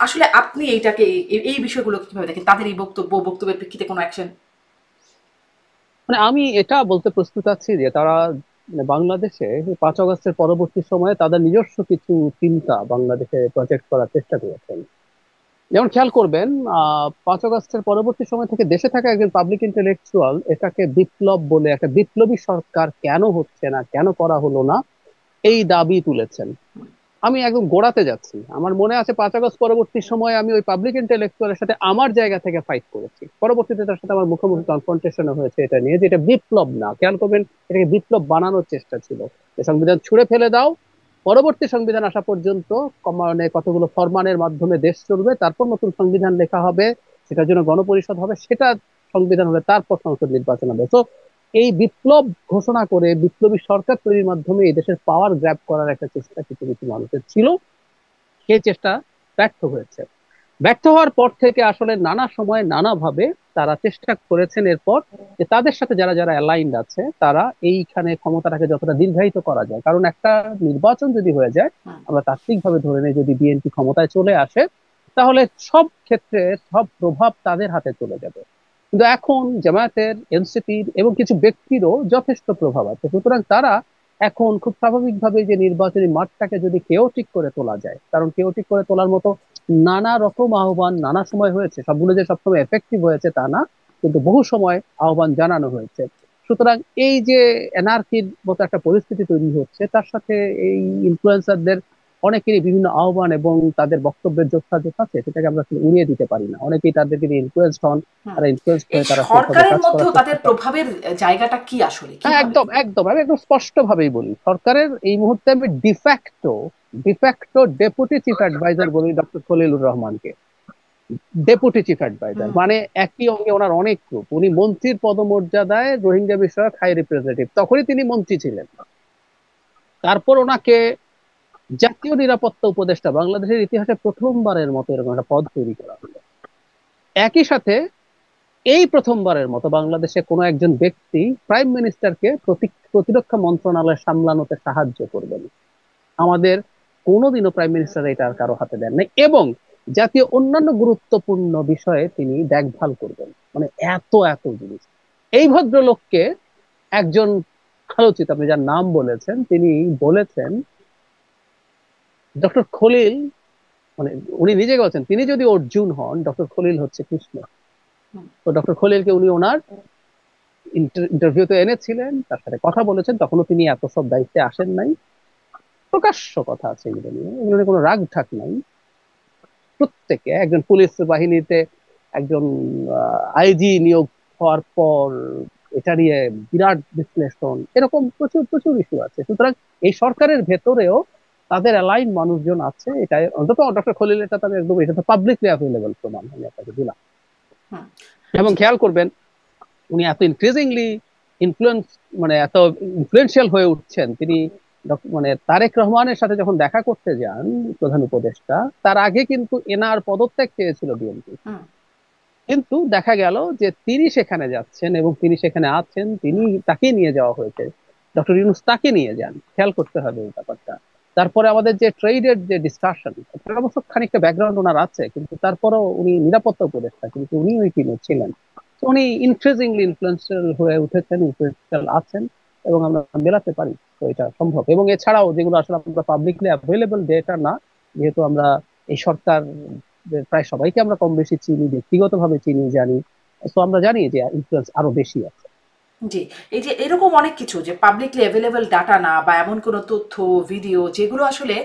আসলে আপনি এইটাকে, এই বিষয়গুলোকে কিভাবে দেখেন? তাদের এই বক্তব্যের প্রেক্ষিতে কোনো অ্যাকশন? মানে আমি এটা বলতে প্রস্তুত আছি যে তারা বাংলাদেশে 5 আগস্টের পরবর্তী সময়ে তাদের নিজস্ব কিছু চিন্তা বাংলাদেশে প্রজেক্ট করার চেষ্টা করেছেন। যেমন খেয়াল করবেন, 5 আগস্টের পরবর্তী সময় থেকে দেশে থাকা একজন পাবলিক ইন্টেলেকচুয়াল এটাকে বিপ্লব বলে, একটা বিপ্লবী সরকার কেন হচ্ছে না, কেন করা হলো না, এই দাবি তুলেছেন। আমি একদম গোড়াতে যাচ্ছি। আমার মনে আছে 5 আগস্ট পরবর্তী সময়ে আমি ওই পাবলিক ইন্টেলেকচুয়ালের সাথে আমার জায়গা থেকে ফাইট করেছি। পরবর্তীতে তার সাথে আমার মুখোমুখি কনফ্রন্টেশন হয়েছে এটা নিয়ে, যে এটা বিপ্লব না, খেয়াল করবেন, এটাকে বিপ্লব বানানোর চেষ্টা ছিল। যে সংবিধান ছুঁড়ে ফেলে দাও, পরবর্তী সংবিধান আসা পর্যন্ত মানে কতগুলো ফরমানের মাধ্যমে দেশ চলবে, তারপর নতুন সংবিধান লেখা হবে, সেটার জন্য গণপরিষদ হবে, সেটা সংবিধান হলে তারপর সংসদ নির্বাচন হবে। তো এই বিপ্লব ঘোষণা করে বিপ্লবী সরকার তৈরির মাধ্যমে এই দেশের পাওয়ার গ্র্যাব করার একটা চেষ্টা কিছু কিছু মানুষের ছিল। সেই চেষ্টা ব্যর্থ হয়েছে। ব্যর্থ হওয়ার পর থেকে আসলে নানা সময় নানা ভাবে তারা চেষ্টা করেছেন এরপর যে তাদের সাথে যারা যারা অ্যালাইন্ড আছে তারা এইখানে ক্ষমতাটাকে যতটা দীর্ঘায়িত করা যায়। কারণ একটা নির্বাচন যদি হয়ে যায়, আমরা তাত্ত্বিকভাবে ধরে নেই যদি বিএনপি ক্ষমতায় চলে আসে, তাহলে সব ক্ষেত্রে সব প্রভাব তাদের হাতে চলে যাবে। কিন্তু এখন জামায়াতের, এনসিপির এবং কিছু ব্যক্তিরও যথেষ্ট প্রভাব আছে। সুতরাং তারা এখন খুব স্বাভাবিকভাবে যে নির্বাচনী মাঠটাকে যদি কেওটিক করে তোলা যায়, কারণ কেওটিক করে তোলার মতো নানা রকম আহ্বান নানা সময় হয়েছে, সবগুলো যে সবসময় এফেক্টিভ হয়েছে তা না, কিন্তু বহু সময় আহ্বান জানানো হয়েছে। সুতরাং এই যে এনআরকির মতো একটা পরিস্থিতি তৈরি হচ্ছে, তার সাথে এই ইনফ্লুয়েন্সারদের অনেকেরই বিভিন্ন আহ্বান এবং তাদের বক্তব্যের যোগসাযোগ আছে, সেটাকে আমরা আসলে উড়িয়ে দিতে পারি না। অনেকেই তাদেরকে ইনফ্লুয়েন্স হন, তারা ইনফ্লুয়েন্স এই করে তারা সেভাবে সরকারের কাজ করার মধ্যেও চেষ্টা তাদের করে। প্রভাবের জায়গাটা কি আসলে, হ্যাঁ, কিভাবে? একদম একদম, আমি একদম স্পষ্ট ভাবেই বলি, সরকারের এই মুহূর্তে আমি de facto de facto deputy chief adviser বলি ডক্টর খলিলুর রহমানকে। ডেপুটি চিফ অ্যাডভাইজার হুম। মানে একই অঙ্গে ওনার অনেক গ্রুপ। উনি মন্ত্রীর পদমর্যাদায় রোহিঙ্গা বিষয়ক হাই রিপ্রেজেন্টেটিভ, তখনই তিনি মন্ত্রী ছিলেন। তারপর ওনাকে জাতীয় নিরাপত্তা উপদেষ্টা, বাংলাদেশের ইতিহাসে প্রথমবারের মতো এরকম একটা পদ তৈরি করা হলো। একই সাথে এই প্রথমবারের মতো বাংলাদেশে কোনো একজন ব্যক্তি প্রাইম মিনিস্টারকে প্রতিরক্ষা মন্ত্রণালয় সামলানোতে সাহায্য করবেন। আমাদের কোনোদিনও প্রাইম মিনিস্টার এটা আর কারো হাতে দেন নাই, এবং জাতীয় অন্যান্য গুরুত্বপূর্ণ বিষয়ে তিনি দেখভাল করবেন। মানে এত এত জিনিস। এই ভদ্রলোককে একজন আলোচিত, আপনি যার নাম বলেছেন, তিনি বলেছেন ডক্টর খলিল মানে উনি নিজে বলছেন তিনি যদি অর্জুন হন, ডক্টর খলিল হচ্ছে কৃষ্ণ। হুম। তো ডক্টর খলিলকে উনি ওনার ইন্টারভিউতে এনেছিলেন, তার সাথে কথা বলেছেন, তখনও তিনি এত সব দায়িত্বে আসেন নাই। প্রকাশ্য কথা আছে এগুলো নিয়ে, এগুলো নিয়ে কোনো রাগ ঢাক নাই। প্রত্যেকে একজন পুলিশ বাহিনীতে একজন আইজি নিয়োগ হওয়ার পর এটা নিয়ে বিরাট বিশ্লেষণ, এরকম প্রচুর প্রচুর ইস্যু আছে। সুতরাং এই সরকারের ভেতরেও তাদের অ্যালাইন মানুষজন আছে, এটা অন্তত ডক্টর খলিল, এটা তো আমি একদম, এটা তো পাবলিকলি অ্যাভেলেবল প্রমাণ আমি আপনাকে দিলাম। হুম। এবং জি। খেয়াল করবেন উনি এত ইনক্রিজিংলি ইনফ্লুয়েন্স, মানে এত ইনফ্লুয়েন্সিয়াল হয়ে উঠছেন, তিনি মানে তারেক রহমানের সাথে যখন দেখা করতে যান প্রধান উপদেষ্টা, তার আগে কিন্তু এনার পদত্যাগ চেয়েছিল বিএনপি। হুম। কিন্তু দেখা গেল যে তিনি সেখানে যাচ্ছেন এবং তিনি সেখানে আছেন, তিনি তাকে নিয়ে যাওয়া হয়েছে, ডক্টর ইউনূস তাকে নিয়ে যান। খেয়াল করতে হবে এই ব্যাপারটা। তারপরে আমাদের যে ট্রেডের যে ডিসকাশন, অবশ্য খানিকটা ব্যাকগ্রাউন্ড ওনার আছে, কিন্তু তারপরেও উনি নিরাপত্তা উপদেষ্টা, কিন্তু উনি ওই টিমে ছিলেন। তো উনি ইনক্রিজিংলি ইনফ্লুয়েন্সিয়াল হয়ে উঠেছেন, ইনফ্লুয়েন্সিয়াল আছেন, এবং আমরা মেলাতে পারি। তো এটা সম্ভব। এবং এছাড়াও যেগুলো আসলে আমরা পাবলিকলি অ্যাভেলেবল ডেটা না, যেহেতু আমরা এই সরকার প্রায় সবাইকে আমরা কম বেশি চিনি, ব্যক্তিগতভাবে চিনি, জানি, তো আমরা জানি যে ইনফ্লুয়েন্স আরো বেশি আছে। জি। এই যে এরকম অনেক কিছু যে পাবলিকলি অ্যাভেলেবল ডাটা না, বা এমন কোনো তথ্য ভিডিও যেগুলো আসলে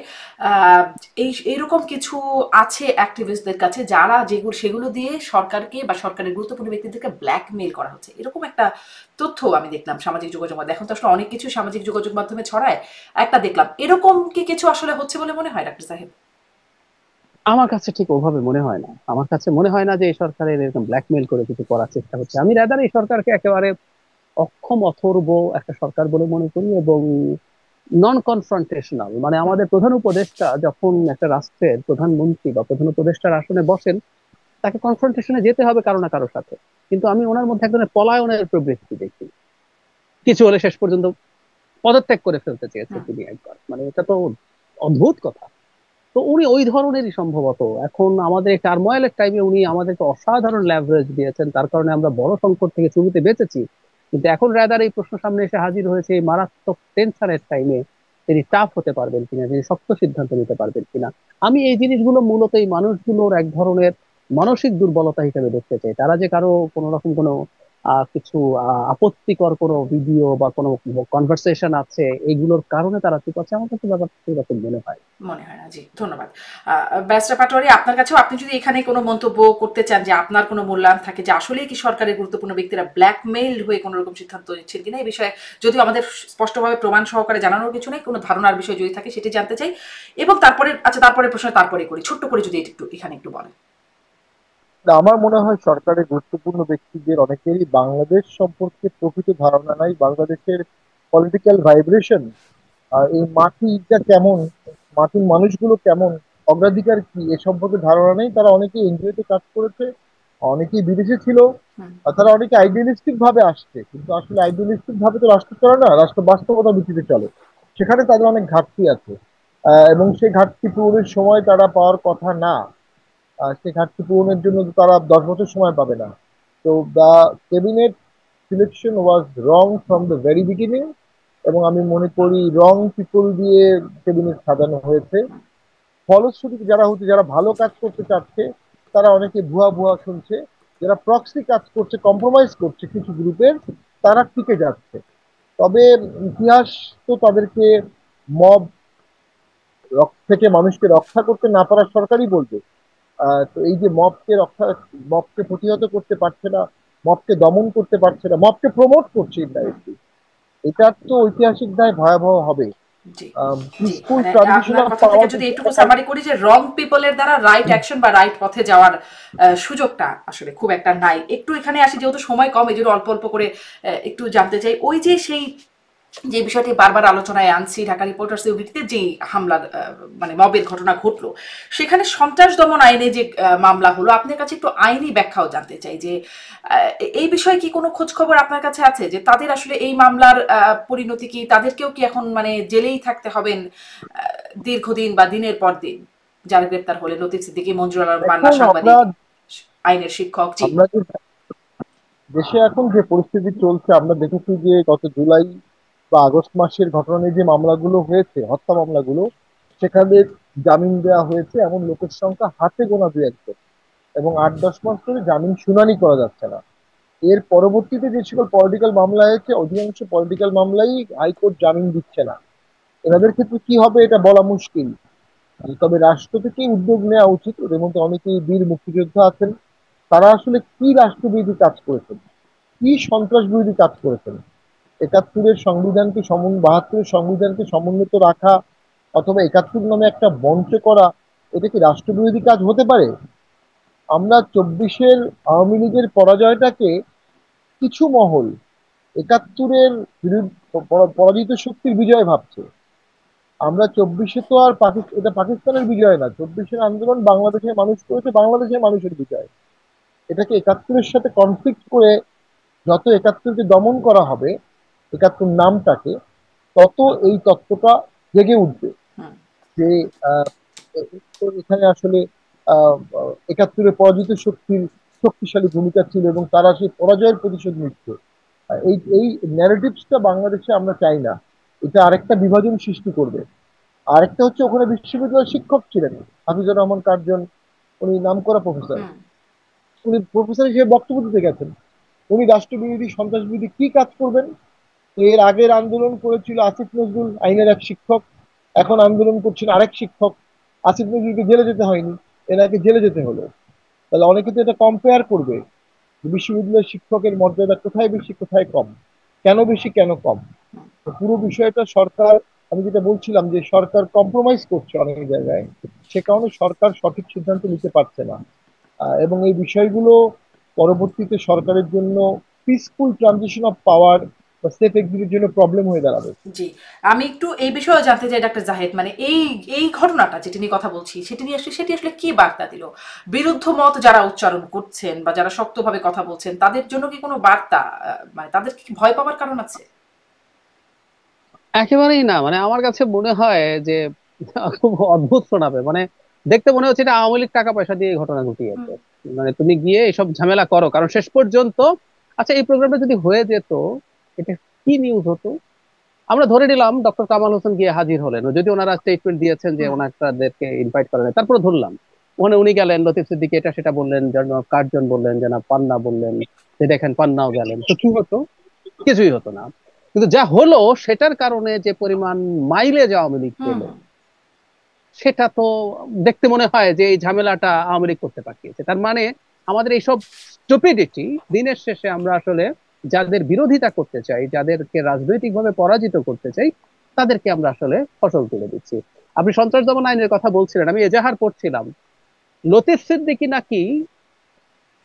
এইরকম কিছু আছে অ্যাক্টিভিস্টদের কাছে, যারা যেগুলো সেগুলো দিয়ে সরকারকে বা সরকারের গুরুত্বপূর্ণ ব্যক্তিদেরকে ব্ল্যাকমেইল করা হচ্ছে, এরকম একটা তথ্য আমি দেখলাম সামাজিক যোগাযোগ মাধ্যমে। এখন তো আসলে অনেক কিছু সামাজিক যোগাযোগ মাধ্যমে ছড়ায়, একটা দেখলাম। এরকম কি কিছু আসলে হচ্ছে বলে মনে হয় ডাক্তার সাহেব? আমার কাছে ঠিক ওভাবে মনে হয় না। আমার কাছে মনে হয় না যে এই সরকারের এরকম ব্ল্যাকমেইল করে কিছু করার চেষ্টা হচ্ছে। আমি রাদার এই সরকারকে একেবারে অক্ষম অথর্ব একটা সরকার বলে মনে করি, এবং নন কনফ্রন্টেশনাল। মানে আমাদের প্রধান উপদেষ্টা যখন একটা রাষ্ট্রের প্রধানমন্ত্রী বা প্রধান উপদেষ্টার আসনে বসেন, তাকে কনফ্রন্টেশনে যেতে হবে কারো না কারো সাথে। কিন্তু আমি ওনার মধ্যে এক ধরনের পলায়নের প্রবৃত্তি দেখি। কিছু হলে শেষ পর্যন্ত পদত্যাগ করে ফেলতে চেয়েছে হুম। তিনি একবার, মানে এটা তো অদ্ভুত কথা। তো উনি ওই ধরনেরই সম্ভবত। এখন আমাদের টার্মোয়েলের টাইমে উনি আমাদেরকে অসাধারণ ল্যাভারেজ দিয়েছেন, তার কারণে আমরা বড় সংকট থেকে শুরুতে বেঁচেছি। কিন্তু এখন রাদার এই প্রশ্ন সামনে এসে হাজির হয়েছে এই মারাত্মক টেনশনের টাইমে তিনি টাফ হতে পারবেন কিনা, তিনি শক্ত সিদ্ধান্ত নিতে পারবেন কিনা। আমি এই জিনিসগুলো মূলত এই মানুষগুলোর এক ধরনের মানসিক দুর্বলতা হিসেবে দেখতে চাই। তারা যে কারো কোনো রকম কোনো কিছু আপত্তিকর কোনো ভিডিও বা কোনো কনভারসেশন আছে, এগুলোর কারণে তারা চুপ আছে, আমার কাছে ব্যাপারটা এরকম মনে হয়। মনে হয় না। জি, ধন্যবাদ। ব্যারিস্টার পাটোয়ারি, আপনার কাছেও, আপনি যদি এখানে কোনো মন্তব্য করতে চান, যে আপনার কোনো মূল্যায়ন থাকে যে আসলেই কি সরকারের গুরুত্বপূর্ণ ব্যক্তিরা ব্ল্যাকমেইল হয়ে কোনো রকম সিদ্ধান্ত নিচ্ছেন কিনা, এই বিষয়ে যদিও আমাদের স্পষ্টভাবে প্রমাণ সহকারে জানানোর কিছু নেই, কোনো ধারণার বিষয় যদি থাকে সেটি জানতে চাই। এবং তারপরে, আচ্ছা, তারপরে প্রশ্ন তারপরে করি, ছোট্ট করে যদি একটু এখানে একটু বলেন। না, আমার মনে হয় সরকারের গুরুত্বপূর্ণ ব্যক্তিদের অনেকেরই বাংলাদেশ সম্পর্কে প্রকৃত ধারণা নাই। বাংলাদেশের পলিটিক্যাল ভাইব্রেশন, আর এই মাটিটা কেমন, মাটির মানুষগুলো কেমন, অগ্রাধিকার কি, এ সম্পর্কে ধারণা নেই। তারা অনেকেই এনজিওতে কাজ করেছে, অনেকেই বিদেশে ছিল, হুম। আর তারা অনেকে আইডিয়ালিস্টিক ভাবে আসছে, কিন্তু আসলে আইডিয়ালিস্টিক ভাবে তো রাষ্ট্র চলে না, রাষ্ট্র বাস্তবতা ভিত্তিতে চলে। সেখানে তাদের অনেক ঘাটতি আছে, এবং সেই ঘাটতি পূরণের সময় তারা পাওয়ার কথা না। সেই ঘাটতি পূরণের জন্য তো তারা 10 বছর সময় পাবে না। তো the cabinet selection was wrong from the very beginning, এবং আমি মনে করি রং পিপল দিয়ে ক্যাবিনেট সাজানো হয়েছে। ফলশ্রুতিতে যারা হচ্ছে, যারা ভালো কাজ করতে চাচ্ছে, তারা অনেকে ভুয়া ভুয়া শুনছে। যারা প্রক্সি কাজ করছে, কম্প্রোমাইজ করছে কিছু গ্রুপের, তারা টিকে যাচ্ছে। তবে ইতিহাস তো তাদেরকে মব থেকে মানুষকে রক্ষা করতে না পারার সরকারই বলবে। তো এই যে মবকে প্রতিহত করতে পারছে না, মবকে দমন করতে পারছে না, মবকে প্রমোট করছে ইনডাইরেক্টলি, এটার তো ঐতিহাসিক দায় ভয়াবহ হবে। জি। জি, পিসফুল মানে আপনার ট্রানজিশনাল কথা থেকে পাওয়ার। যদি একটু সামারি করি, যে রং পিপলের দ্বারা রাইট অ্যাকশন বা রাইট পথে যাওয়ার সুযোগটা আসলে খুব একটা নাই। একটু এখানে আসি, যেহেতু সময় কম, এই জন্য অল্প অল্প করে একটু জানতে চাই। ওই যে সেই যে বিষয়টি বারবার আলোচনায় আনছি, ঢাকা রিপোর্টার্স ইউনিটিতে যে হামলার মানে মবের ঘটনা ঘটলো, সেখানে সন্ত্রাস দমন আইনে যে মামলা হলো, আপনার কাছে একটু আইনি ব্যাখ্যাও জানতে চাই, যে এই বিষয়ে কি কোনো খোঁজ খবর আপনার কাছে আছে, যে তাদের আসলে এই মামলার পরিণতি কি, তাদেরকেও কি এখন মানে জেলেই থাকতে হবেন দীর্ঘদিন বা দিনের পর দিন, যারা গ্রেপ্তার হলে, লতিফ সিদ্দিকী, মঞ্জুর আলম পান্না, এখন আমরা সাংবাদিক, আইনের শিক্ষক? জি। আমরা যে দেশে এখন যে পরিস্থিতি চলছে, আমরা দেখেছি যে গত জুলাই বা আগস্ট মাসের ঘটনায় যে মামলাগুলো হয়েছে, হত্যা মামলাগুলো, সেখানে জামিন দেওয়া হয়েছে এমন লোকের সংখ্যা হাতে গোনা দু একজন, এবং 8-10 মাস ধরে জামিন শুনানি করা যাচ্ছে না। এর পরবর্তীতে যে সকল পলিটিক্যাল মামলা হয়েছে, অধিকাংশ পলিটিক্যাল মামলাই হাইকোর্ট জামিন দিচ্ছে না। এনাদের ক্ষেত্রে কি হবে এটা বলা মুশকিল। তবে রাষ্ট্র থেকে উদ্যোগ নেওয়া উচিত। এদের মধ্যে অনেকেই বীর মুক্তিযোদ্ধা আছেন, তারা আসলে কি রাষ্ট্রবিরোধী কাজ করেছেন, কি সন্ত্রাস বিরোধী কাজ করেছেন। 72-এর সংবিধানকে সমুন্নত রাখা অথবা 71 নামে একটা মঞ্চ করা, এটা কি রাষ্ট্রবিরোধী কাজ হতে পারে? আমরা 24-এর আওয়ামী লীগের পরাজয়টাকে কিছু মহল 71-এর পরাজিত শক্তির বিজয় ভাবছে। আমরা 24-এ তো আর এটা পাকিস্তানের বিজয় না, 24-এর আন্দোলন বাংলাদেশের মানুষ করেছে, বাংলাদেশের মানুষের বিজয়। এটাকে 71-এর সাথে কনফ্লিক্ট করে যত 71-কে দমন করা হবে, 71 নামটাকে, তত এই তত্ত্বটা জেগে উঠবে যে এখানে আসলে 71-এর পরাজিত শক্তির শক্তিশালী ভূমিকা ছিল এবং তারা সেই পরাজয়ের প্রতিশোধ নিচ্ছে। এই এই ন্যারেটিভসটা বাংলাদেশে আমরা চাই না। এটা আরেকটা বিভাজন সৃষ্টি করবে। আরেকটা হচ্ছে, ওখানে বিশ্ববিদ্যালয়ের শিক্ষক ছিলেন হাফিজুর রহমান কার্জন, উনি নামকরা প্রফেসর। উনি প্রফেসর হিসেবে বক্তব্য দিতে গেছেন, উনি রাষ্ট্রবিরোধী সন্ত্রাসবিরোধী কি কাজ করবেন? এর আগের আন্দোলন করেছিল আসিফ নজরুল, আইনের এক শিক্ষক, এখন আন্দোলন করছেন আরেক শিক্ষক। আসিফ নজরুলকে জেলে যেতে হয়নি, এনাকে জেলে যেতে হলো। তাহলে অনেকে তো এটা কম্পেয়ার করবে, বিশ্ববিদ্যালয়ের শিক্ষকের মর্যাদা কোথায় বেশি কোথায় কম, কেন বেশি কেন কম। তো পুরো বিষয়টা সরকার, আমি যেটা বলছিলাম যে সরকার কম্প্রোমাইজ করছে অনেক জায়গায়, সে কারণে সরকার সঠিক সিদ্ধান্ত নিতে পারছে না। এবং এই বিষয়গুলো পরবর্তীতে সরকারের জন্য পিসফুল ট্রানজিশন অফ পাওয়ার বা সেফ এক্সিটের জন্য প্রবলেম হয়ে দাঁড়াবে। জি, আমি একটু এই বিষয়ে জানতে চাই ডাক্তার জাহেদ, মানে এই এই ঘটনাটা যেটি নিয়ে কথা বলছি সেটি আসলে কি বার্তা দিল? বিরুদ্ধ মত যারা উচ্চারণ করছেন বা যারা শক্তভাবে কথা বলছেন, তাদের জন্য কি কোনো বার্তা, মানে তাদের কি ভয় পাওয়ার কারণ আছে? একেবারেই না, মানে আমার কাছে মনে হয় যে খুব অদ্ভুত শোনাবে, মানে দেখতে মনে হচ্ছে এটা আওয়ামী লীগ টাকা পয়সা দিয়ে এই ঘটনা ঘটিয়েছে। মানে তুমি গিয়ে এসব ঝামেলা করো, কারণ শেষ পর্যন্ত, আচ্ছা এই প্রোগ্রামটা যদি হয়ে যেত, এটা কি নিউজ হতো? আমরা ধরে নিলাম ডক্টর কামাল হোসেন গিয়ে হাজির হলেন, যদি ওনারা স্টেটমেন্ট দিয়েছেন যে ওনাদেরকে ইনভাইট করেন, তারপরে ধরলাম ওখানে উনি গেলেন, লতিফ সিদ্দিকী এটা সেটা বললেন, কার্জন বললেন, জনাব পান্না বললেন, যে দেখেন পান্নাও গেলেন, তো কি হতো? কিছুই হতো না। কিন্তু যা হলো সেটার কারণে যে পরিমাণ মাইলেজ আওয়ামী লীগ পেল, সেটা তো দেখতে মনে হয় যে এই ঝামেলাটা আওয়ামী লীগ করতে পাঠিয়েছে। তার মানে আমাদের এইসব স্টুপিডিটি, দিনের শেষে আমরা আসলে যাদের বিরোধিতা করতে চাই, যাদেরকে রাজনৈতিকভাবে পরাজিত করতে চাই, তাদেরকে আমরা আসলে ফসল তুলে দিচ্ছি। আপনি সন্ত্রাস দমন আইনের কথা বলছিলেন, আমি এজাহার পড়ছিলাম, লতিফ সিদ্দিকী নাকি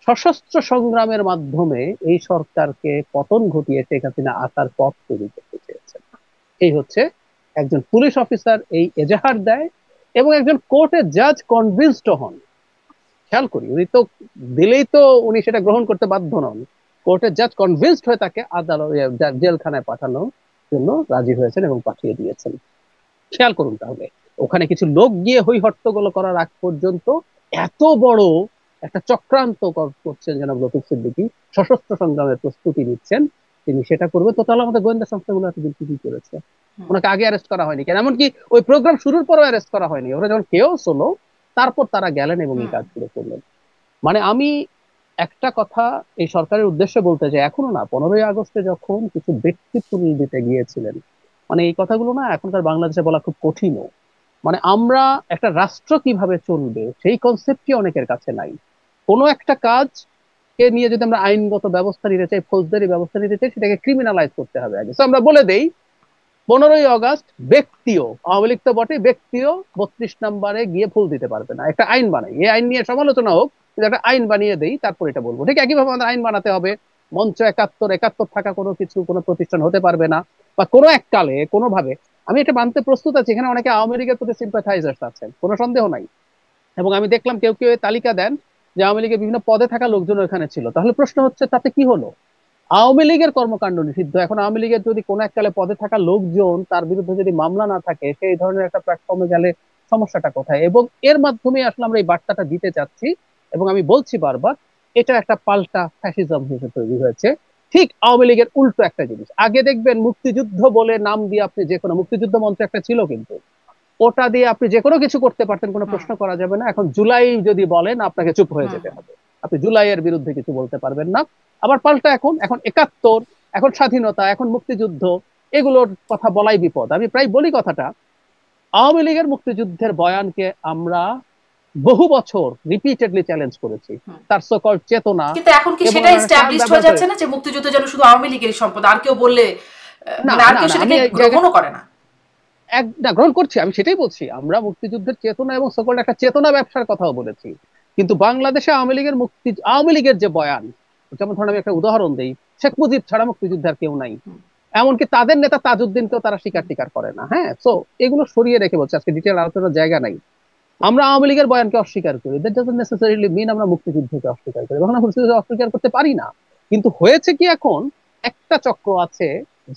সশস্ত্র সংগ্রামের মাধ্যমে এই সরকারকে পতন ঘটিয়ে শেখ হাসিনা আসার পথ তৈরি করতে চেয়েছেন। এই হচ্ছে একজন পুলিশ অফিসার এই এজাহার দেয়, এবং একজন কোর্টের জাজ কনভিন্সড হন। খেয়াল করি, উনি তো দিলেই তো উনি সেটা গ্রহণ করতে বাধ্য নন, কোর্টের জাজ কনভিন্সড হয়ে তাকে আদালত জেলখানায় পাঠানোর জন্য রাজি হয়েছেন এবং পাঠিয়ে দিয়েছেন। খেয়াল করুন তাহলে, ওখানে কিছু লোক গিয়ে হই হট্টগোল করার আগ পর্যন্ত এত বড় একটা চক্রান্ত করছেন জনাব লতিফ সিদ্দিকী, সশস্ত্র সংগ্রামের প্রস্তুতি নিচ্ছেন, তিনি সেটা করবে। তো তাহলে আমাদের গোয়েন্দা সংস্থাগুলো এতদিন কি করেছে? ওনাকে আগে অ্যারেস্ট করা হয়নি কেন? এমনকি ওই প্রোগ্রাম শুরুর পরও অ্যারেস্ট করা হয়নি, ওরা যখন কেওস হলো তারপর তারা গেলেন এবং এই কাজ শুরু করলেন। মানে আমি একটা কথা এই সরকারের উদ্দেশ্যে বলতে চাই, এখনো না, 15ই আগস্টে যখন কিছু ব্যক্তি তুলে দিতে গিয়েছিলেন, মানে এই কথাগুলো না এখনকার বাংলাদেশে বলা খুব কঠিন। মানে আমরা একটা রাষ্ট্র কিভাবে চলবে সেই কনসেপ্টই অনেকের কাছে নাই। কোনো একটা কাজ কে নিয়ে যদি আমরা আইনগত ব্যবস্থা নিতে চাই, ফৌজদারি ব্যবস্থা নিতে চাই, সেটাকে ক্রিমিনালাইজ করতে হবে আগে। তো আমরা বলে দেই 15ই আগস্ট ব্যক্তিও, আওয়ামী লীগ তো বটে, ব্যক্তিও 32 নম্বরে গিয়ে ফুল দিতে পারবে না, একটা আইন বানাই, এই আইন নিয়ে সমালোচনা হোক, কিন্তু একটা আইন বানিয়ে দেই, তারপর এটা বলবো। ঠিক একইভাবে আমাদের আইন বানাতে হবে, মঞ্চ 71 থাকা কোনো কিছু কোনো প্রতিষ্ঠান হতে পারবে না, বা কোনো এক কালে কোনোভাবে। আমি এটা মানতে প্রস্তুত আছি, এখানে অনেকে আওয়ামী লীগের প্রতি সিম্পাথাইজার্স আছেন, কোনো সন্দেহ নাই। এবং আমি দেখলাম কেউ কেউ তালিকা দেন যে আওয়ামী লীগের বিভিন্ন পদে থাকা লোকজন ওখানে ছিল। তাহলে প্রশ্ন হচ্ছে, তাতে কি হলো? আওয়ামী লীগের কর্মকাণ্ড নিষিদ্ধ, এখন আওয়ামী লীগের যদি কোনো এককালে পদে থাকা লোকজন, তার বিরুদ্ধে যদি মামলা না থাকে, সেই ধরনের একটা প্ল্যাটফর্মে গেলে সমস্যাটা কোথায়? এবং এর মাধ্যমে আসলে আমরা এই বার্তাটা দিতে চাচ্ছি, এবং আমি বলছি বারবার, এটা একটা পাল্টা ফ্যাসিজম হিসেবে তৈরি হয়েছে। ঠিক আওয়ামী লীগের উল্টো একটা জিনিস, আগে দেখবেন মুক্তিযুদ্ধ বলে নাম দিয়ে আপনি যে কোনো, মুক্তিযুদ্ধ মঞ্চ একটা ছিল কিন্তু, ওটা দিয়ে আপনি যে কোনো কিছু করতে পারতেন, কোনো প্রশ্ন করা যাবে না। এখন জুলাই যদি বলেন আপনাকে চুপ হয়ে যেতে হবে, আপনি জুলাইয়ের বিরুদ্ধে কিছু বলতে পারবেন না। আবার পাল্টা এখন 71, এখন স্বাধীনতা, এখন মুক্তিযুদ্ধ, এগুলোর কথা বলাই বিপদ। আমি প্রায় বলি কথাটা, আওয়ামী লীগের মুক্তিযুদ্ধের বয়ানকে আমরা বহু বছর রিপিটেডলি চ্যালেঞ্জ করেছি, তার সকল চেতনা। কিন্তু এখন কি সেটা এস্টাবলিশড হয়ে যাচ্ছে না যে মুক্তিযুদ্ধ যেন শুধু আওয়ামী লীগের সম্পদ, আর কেউ বললে মানে আর কেউ সেটাকে গ্রহণও করে না? না, গ্রহণ করছি, আমি সেটাই বলছি। আমরা মুক্তিযুদ্ধের চেতনা এবং সকল একটা চেতনা ব্যবসার কথাও বলেছি, কিন্তু বাংলাদেশে আওয়ামী লীগের যে বয়ান, যেমন ধরুন আমি একটা উদাহরণ দিই, শেখ মুজিব ছাড়া মুক্তিযুদ্ধ আর কেউ নাই, এমনকি তাদের নেতা তাজউদ্দিনকেও তারা স্বীকার করে না। হ্যাঁ, তো এগুলো সরিয়ে রেখে বলছে, আজকে ডিটেল আলোচনার জায়গা নাই। আমরা আওয়ামী লীগের বয়ানকে অস্বীকার করি, দ্যাট ডাজন্ট নেসেসারিলি মিন আমরা মুক্তিযুদ্ধকে অস্বীকার করি। এখন আমরা মুক্তিযুদ্ধ অস্বীকার করতে পারি না, কিন্তু হয়েছে কি, এখন একটা চক্র আছে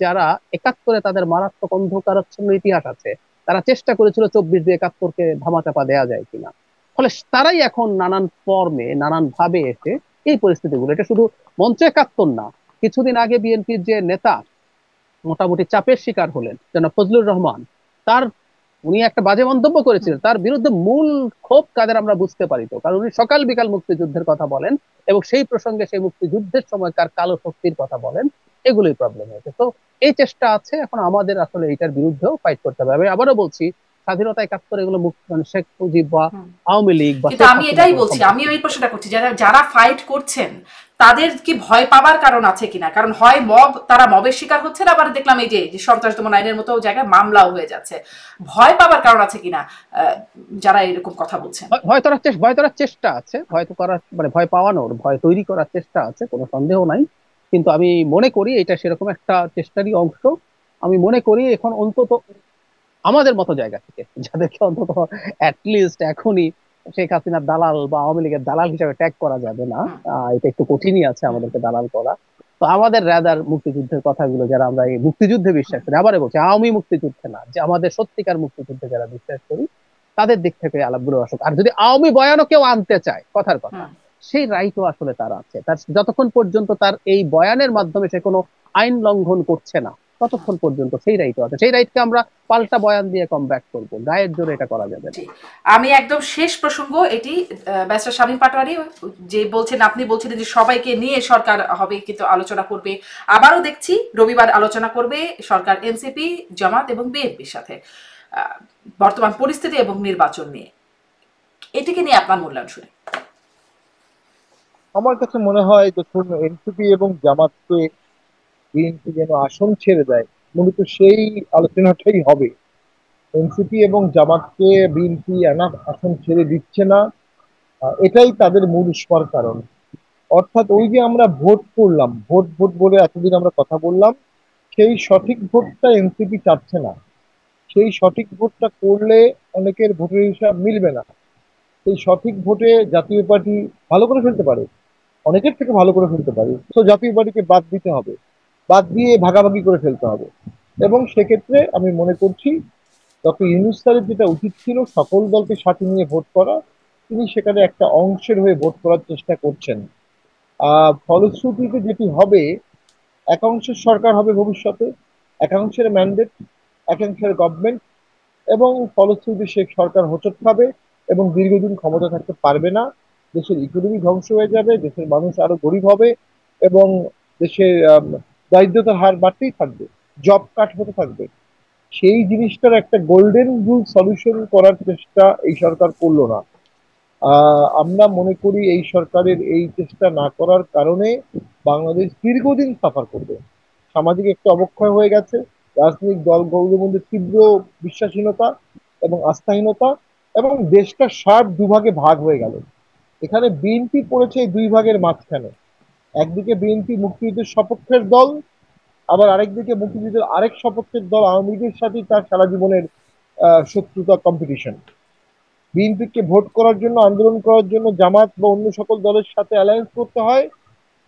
যারা 71-এ তাদের মারাত্মক অন্ধকারাচ্ছন্ন ইতিহাস আছে, তারা চেষ্টা করেছিল 24 দিয়ে 71-কে ধামাচাপা দেওয়া যায় কিনা। ফলে তারাই এখন নানান ফর্মে নানান ভাবে এসে এই পরিস্থিতিগুলো, এটা শুধু মঞ্চে 71 না, কিছুদিন আগে বিএনপির যে নেতা মোটামুটি চাপের শিকার হলেন জনাব ফজলুর রহমান, তার উনি একটা বাজে মন্তব্য করেছিলেন, তার বিরুদ্ধে মূল ক্ষোভ কাদের আমরা বুঝতে পারি তো, কারণ উনি সকাল বিকাল মুক্তিযুদ্ধের কথা বলেন এবং সেই প্রসঙ্গে সেই মুক্তিযুদ্ধের সময়কার কালো শক্তির কথা বলেন, এগুলোই প্রবলেম হয়েছে। তো এই চেষ্টা আছে, এখন আমাদের আসলে এটার বিরুদ্ধেও ফাইট করতে হবে। আমি আবারও বলছি, স্বাধীনতা 71 এগুলো মানে শেখ মুজিব বা আওয়ামী লীগ বা, কিন্তু আমি এটাই বলছি, আমি ওই প্রশ্নটা করছি, যারা ফাইট করছেন তাদের কি ভয় পাবার কারণ আছে কিনা? কারণ হয় তারা মবের শিকার হচ্ছে, আবার দেখলাম এই যে সন্ত্রাস দমন আইনের মতো জায়গায় মামলাও হয়ে যাচ্ছে। ভয় পাবার কারণ আছে কিনা যারা এরকম কথা বলছেন? ভয় করার চেষ্টা আছে, ভয় তো করার মানে ভয় পাওয়ানোর, ভয় তৈরি করার চেষ্টা আছে, কোনো সন্দেহ নাই। কিন্তু আমি মনে করি এটা সেরকম একটা চেষ্টারই অংশ। আমি মনে করি এখন অন্তত আমাদের মতো জায়গা থেকে, যাদেরকে অন্তত অ্যাটলিস্ট এখনই শেখ হাসিনার দালাল বা আওয়ামী লীগের দালাল হিসেবে ট্যাগ করা যাবে না, এটা একটু কঠিনই আছে আমাদেরকে দালাল করা। তো আমাদের রাদার মুক্তিযুদ্ধের কথাগুলো, যারা আমরা এই মুক্তিযুদ্ধে বিশ্বাস করি, আবারও বলছি আওয়ামী মুক্তিযুদ্ধে না, যে আমাদের সত্যিকার মুক্তিযুদ্ধে যারা বিশ্বাস করি, তাদের দিক থেকে আলাপগুলো আসুক। আর যদি আওয়ামী বয়ানও কেউ আনতে চায়, কথার কথা, সেই রাইটও আসলে তার আছে। তার যতক্ষণ পর্যন্ত তার এই বয়ানের মাধ্যমে সে কোনো আইন লঙ্ঘন করছে না, ততক্ষণ পর্যন্ত সেই রাইটও আছে। সেই রাইটকে আমরা পাল্টা বয়ান দিয়ে কমব্যাক করবো, গায়ের জোরে এটা করা যাবে না। আমি একদম শেষ প্রসঙ্গ এটি, ব্যারিস্টার শামীম পাটোয়ারি যে বলছেন, আপনি বলছিলেন যে সবাইকে নিয়ে সরকার হবে, কিন্তু আলোচনা করবে, আবারও দেখছি রবিবার আলোচনা করবে সরকার এনসিপি, জামাত এবং বিএনপির সাথে বর্তমান পরিস্থিতি এবং নির্বাচন নিয়ে। এটিকে নিয়ে আপনার মূল্যায়ন শুনে আমার কাছে মনে হয়, দেখুন, এনসিপি এবং জামাতকে বিএনপি যেন আসন ছেড়ে দেয়, মূলত সেই আলোচনাটাই হবে। এনসিপি এবং জামাতকে বিএনপি আসন ছেড়ে দিচ্ছে না, এটাই তাদের মূল উষ্মার কারণ। অর্থাৎ ওই যে আমরা ভোট করলাম, ভোট ভোট বলে এতদিন আমরা কথা বললাম, সেই সঠিক ভোটটা এনসিপি চাচ্ছে না। সেই সঠিক ভোটটা করলে অনেকের ভোটের হিসাব মিলবে না। সেই সঠিক ভোটে জাতীয় পার্টি ভালো করে ফেলতে পারে, অনেকের থেকে ভালো করে ফেলতে পারে, তো জাতীয় পার্টিকে বাদ দিতে হবে, বাদ দিয়ে ভাগাভাগি করে ফেলতে হবে। এবং সেক্ষেত্রে আমি মনে করছি ডক্টর ইউনূস স্যারের যেটা উচিত ছিল, সকল দলকে সাথে নিয়ে ভোট করা, তিনি সেখানে একটা অংশের হয়ে ভোট করার চেষ্টা করছেন। ফলশ্রুতিতে যেটি হবে, একাংশের সরকার হবে ভবিষ্যতে, একাংশের ম্যান্ডেট, একাংশের গভর্নমেন্ট, এবং ফলশ্রুতিতে সে সরকার হোঁচট খাবে এবং দীর্ঘদিন ক্ষমতা থাকতে পারবে না। দেশের ইকোনমি ধ্বংস হয়ে যাবে, দেশের মানুষ আরো গরিব হবে এবং দেশের দারিদ্রতার হার বাড়তেই থাকবে, জব কাট হতে থাকবে। সেই জিনিসটার একটা গোল্ডেন রুল সলিউশন করার চেষ্টা এই সরকার করলো না। আমরা মনে করি এই সরকারের এই চেষ্টা না করার কারণে বাংলাদেশ দীর্ঘদিন সাফার করবে। সামাজিক একটা অবক্ষয় হয়ে গেছে, রাজনৈতিক দলগুলোর মধ্যে তীব্র বিশ্বাসহীনতা এবং আস্থাহীনতা, এবং দেশটা শার্প দুভাগে ভাগ হয়ে গেল। এখানে বিএনপি পড়েছে এই দুই ভাগের মাঝখানে। একদিকে বিএনপি মুক্তিযুদ্ধের সপক্ষের দল, আবার আরেকদিকে মুক্তিযুদ্ধের আরেক সপক্ষের দল আওয়ামী লীগের সাথে তার সারা জীবনের শত্রুতা, কম্পিটিশন। বিএনপিকে ভোট করার জন্য, আন্দোলন করার জন্য জামাত বা অন্য সকল দলের সাথে অ্যালায়েন্স করতে হয়।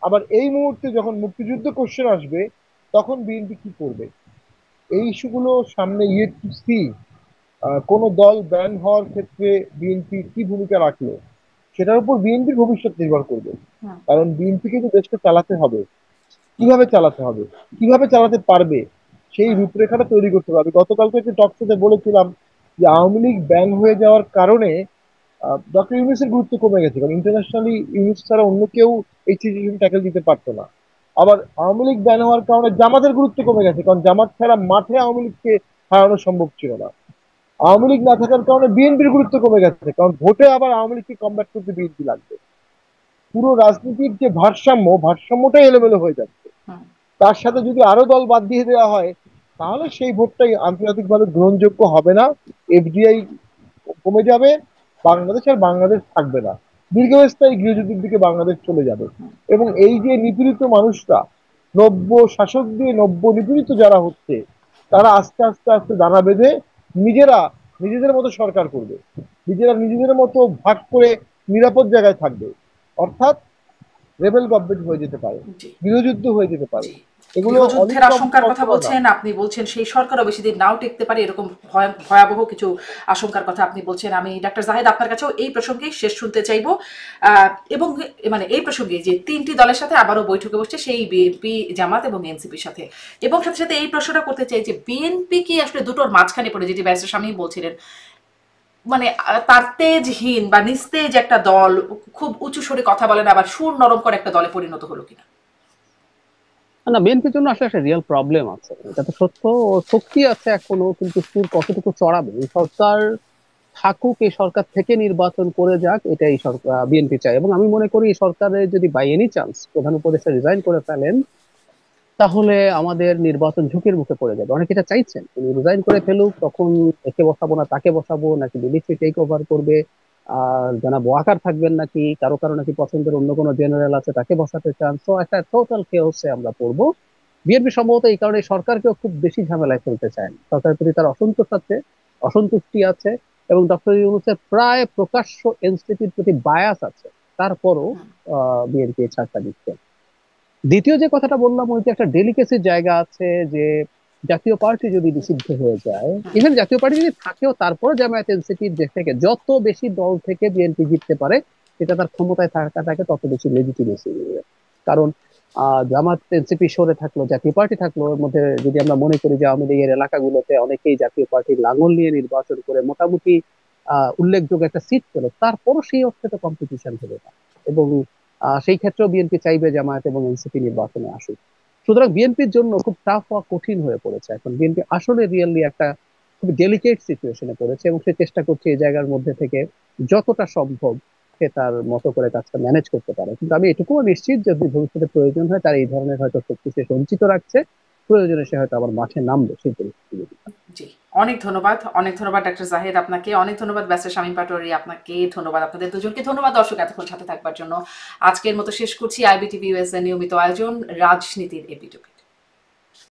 আবার এই মুহূর্তে যখন মুক্তিযুদ্ধ কোশ্চেন আসবে, তখন বিএনপি কি করবে, এই ইস্যুগুলো সামনে ইয়েট টু সি। কোন দল ব্যান হওয়ার ক্ষেত্রে বিএনপি কি ভূমিকা রাখলো, সেটার উপর বিএনপির ভবিষ্যৎ নির্ভর করবে। কারণ বিএনপিকে তো দেশকে চালাতে হবে, কিভাবে চালাতে হবে, কিভাবে চালাতে পারবে, সেই রূপরেখাটা তৈরি করতে হবে। গতকালকে একটি টক শোতে বলেছিলাম যে আওয়ামী লীগ ব্যান হয়ে যাওয়ার কারণে ডক্টর ইউনূসের গুরুত্ব কমে গেছে, কারণ ইন্টারন্যাশনালি ইউনূস ছাড়া অন্য কেউ এই সিচুয়েশন ট্যাকেল দিতে পারতো না। আবার আওয়ামী লীগ ব্যান হওয়ার কারণে জামাতের গুরুত্ব কমে গেছে, কারণ জামাত ছাড়া মাঠে আওয়ামী লীগকে হারানো সম্ভব ছিল না। আওয়ামী লীগ না থাকার কারণে বিএনপির গুরুত্ব কমে গেছে, কারণ ভোটে আবার আওয়ামী লীগকে কমব্যাট করতে বিএনপি লাগবে। পুরো রাজনীতির যে ভারসাম্যটাই এলোমেলো হয়ে যাচ্ছে। তার সাথে যদি আরো দল বাদ দিয়ে দেওয়া হয়, তাহলে সেই ভোটটাই আন্তর্জাতিকভাবে গ্রহণযোগ্য হবে না, এফডিআই কমে যাবে, বাংলাদেশ থাকবে না, দীর্ঘস্থায়ী গৃহযুদ্ধের দিকে বাংলাদেশ চলে যাবে। এবং এই যে নিপীড়িত মানুষরা, নব্য শাসক দিয়ে নব্য নিপীড়িত যারা হচ্ছে, তারা আস্তে আস্তে আস্তে দানা বেঁধে নিজেরা নিজেদের মতো সরকার করবে, নিজেরা নিজেদের মতো ভাগ করে নিরাপদ জায়গায় থাকবে। অর্থাৎ রেবেল গভর্নমেন্ট হয়ে যেতে পারে, গৃহযুদ্ধ হয়ে যেতে পারে। এগুলো গৃহযুদ্ধের আশঙ্কার কথা বলছেন আপনি, বলছেন সেই সরকারও বেশি দিন নাও টিকতে পারে, এরকম ভয়াবহ কিছু আশঙ্কার কথা আপনি বলছেন। আমি ডাক্তার জাহেদ আপনার কাছেও এই প্রসঙ্গে শেষ শুনতে চাইবো, এবং মানে এই প্রসঙ্গে যে তিনটি দলের সাথে আবারও বৈঠকে বসছে, সেই বিএনপি, জামাত এবং এনসিপির সাথে, এবং সাথে সাথে এই প্রশ্নটা করতে চাই যে বিএনপি কি আসলে দুটোর মাঝখানে পড়ে, যেটি ব্যারিস্টার স্বামী বলছিলেন, মানে তার তেজহীন বা নিস্তেজ একটা দল, খুব উঁচু স্বরে কথা বলেন, আবার সুর নরম করে একটা দলে পরিণত হলো কিনা? না, বিএনপির জন্য আসলে একটা রিয়েল প্রবলেম আছে, এটা তো সত্য। ওর শক্তি আছে এখনো, কিন্তু সুর কতটুকু চড়াবে? এই সরকার থাকুক, এই সরকার থেকে নির্বাচন করে যাক, এটাই সরকার বিএনপি চায়। এবং আমি মনে করি এই সরকারের যদি বাই এনি চান্স প্রধান উপদেষ্টা রিজাইন করে ফেলেন, তাহলে আমাদের নির্বাচন ঝুঁকির মুখে পড়ে যাবে। অনেকে এটা চাইছেন তিনি রিজাইন করে ফেলুক, তখন একে বসাবো না তাকে বসাবো, নাকি মিলিটারি টেক ওভার করবে, আর জানাবো ওয়াকার থাকবেন, নাকি কারো কারো নাকি পছন্দের অন্য কোনো জেনারেল আছে তাকে বসাতে চান। তো একটা টোটাল কেওসে আমরা পড়বো। বিএনপি সম্ভবত এই কারণে সরকারকেও খুব বেশি ঝামেলায় ফেলতে চায় না, সরকারের প্রতি তার অসন্তোষ আছে, অসন্তুষ্টি আছে, এবং ডক্টর ইউনূসের প্রায় প্রকাশ্য এনসিপির প্রতি বায়াস আছে। তারপরও বিএনপি ছাড়টা দিচ্ছে। দ্বিতীয় যে কথাটা বললাম, ওই যে একটা ডেলিকেসির জায়গা আছে, যে জাতীয় পার্টি যদি নিষিদ্ধ হয়ে যায়, ইভেন জাতীয় পার্টি যদি থাকেও, তারপর জামায়াত এনসিপির দেশ থেকে যত বেশি দল থেকে বিএনপি জিততে পারে, সেটা তার ক্ষমতায় থাকাটাকে তত বেশি লেজিটিমেসি দিবে। কারণ জামাত এনসিপি সরে থাকলো, জাতীয় পার্টি থাকলো, ওর মধ্যে যদি আমরা মনে করি যে আওয়ামী লীগের এলাকাগুলোতে অনেকেই জাতীয় পার্টির লাঙল নিয়ে নির্বাচন করে মোটামুটি উল্লেখযোগ্য একটা সিট পেল, তারপরও সেই অর্থে তো কম্পিটিশন হবে না। এবং সেই ক্ষেত্রেও বিএনপি চাইবে জামায়াত এবং এনসিপি নির্বাচনে আসুক। সুতরাং বিএনপির জন্য খুব টাফ হওয়া কঠিন হয়ে পড়েছে এখন। বিএনপি আসলে রিয়েলি একটা খুব ডেলিকেট সিচুয়েশনে পড়েছে, এবং সে চেষ্টা করছে এই জায়গার মধ্যে থেকে যতটা সম্ভব সে তার মতো করে কাজটা ম্যানেজ করতে পারে। কিন্তু আমি এটুকুও নিশ্চিত, যদি ভবিষ্যতে প্রয়োজন হয় তার এই ধরনের হয়তো শক্তি সে সঞ্চিত রাখছে, প্রয়োজনে সে হয়তো আবার মাঠে নামবে সেই পরিস্থিতি। জি, অনেক ধন্যবাদ, অনেক ধন্যবাদ ডাক্তার জাহেদ আপনাকে, অনেক ধন্যবাদ ব্যারিস্টার শামীম পাটোয়ারি আপনাকে, ধন্যবাদ আপনাদের দুজনকে, ধন্যবাদ দর্শক এতক্ষণ সাথে থাকবার জন্য। আজকের মতো শেষ করছি আইবিটিভি ইউএস এর নিয়মিত আয়োজন রাজনীতির এপিটুপি।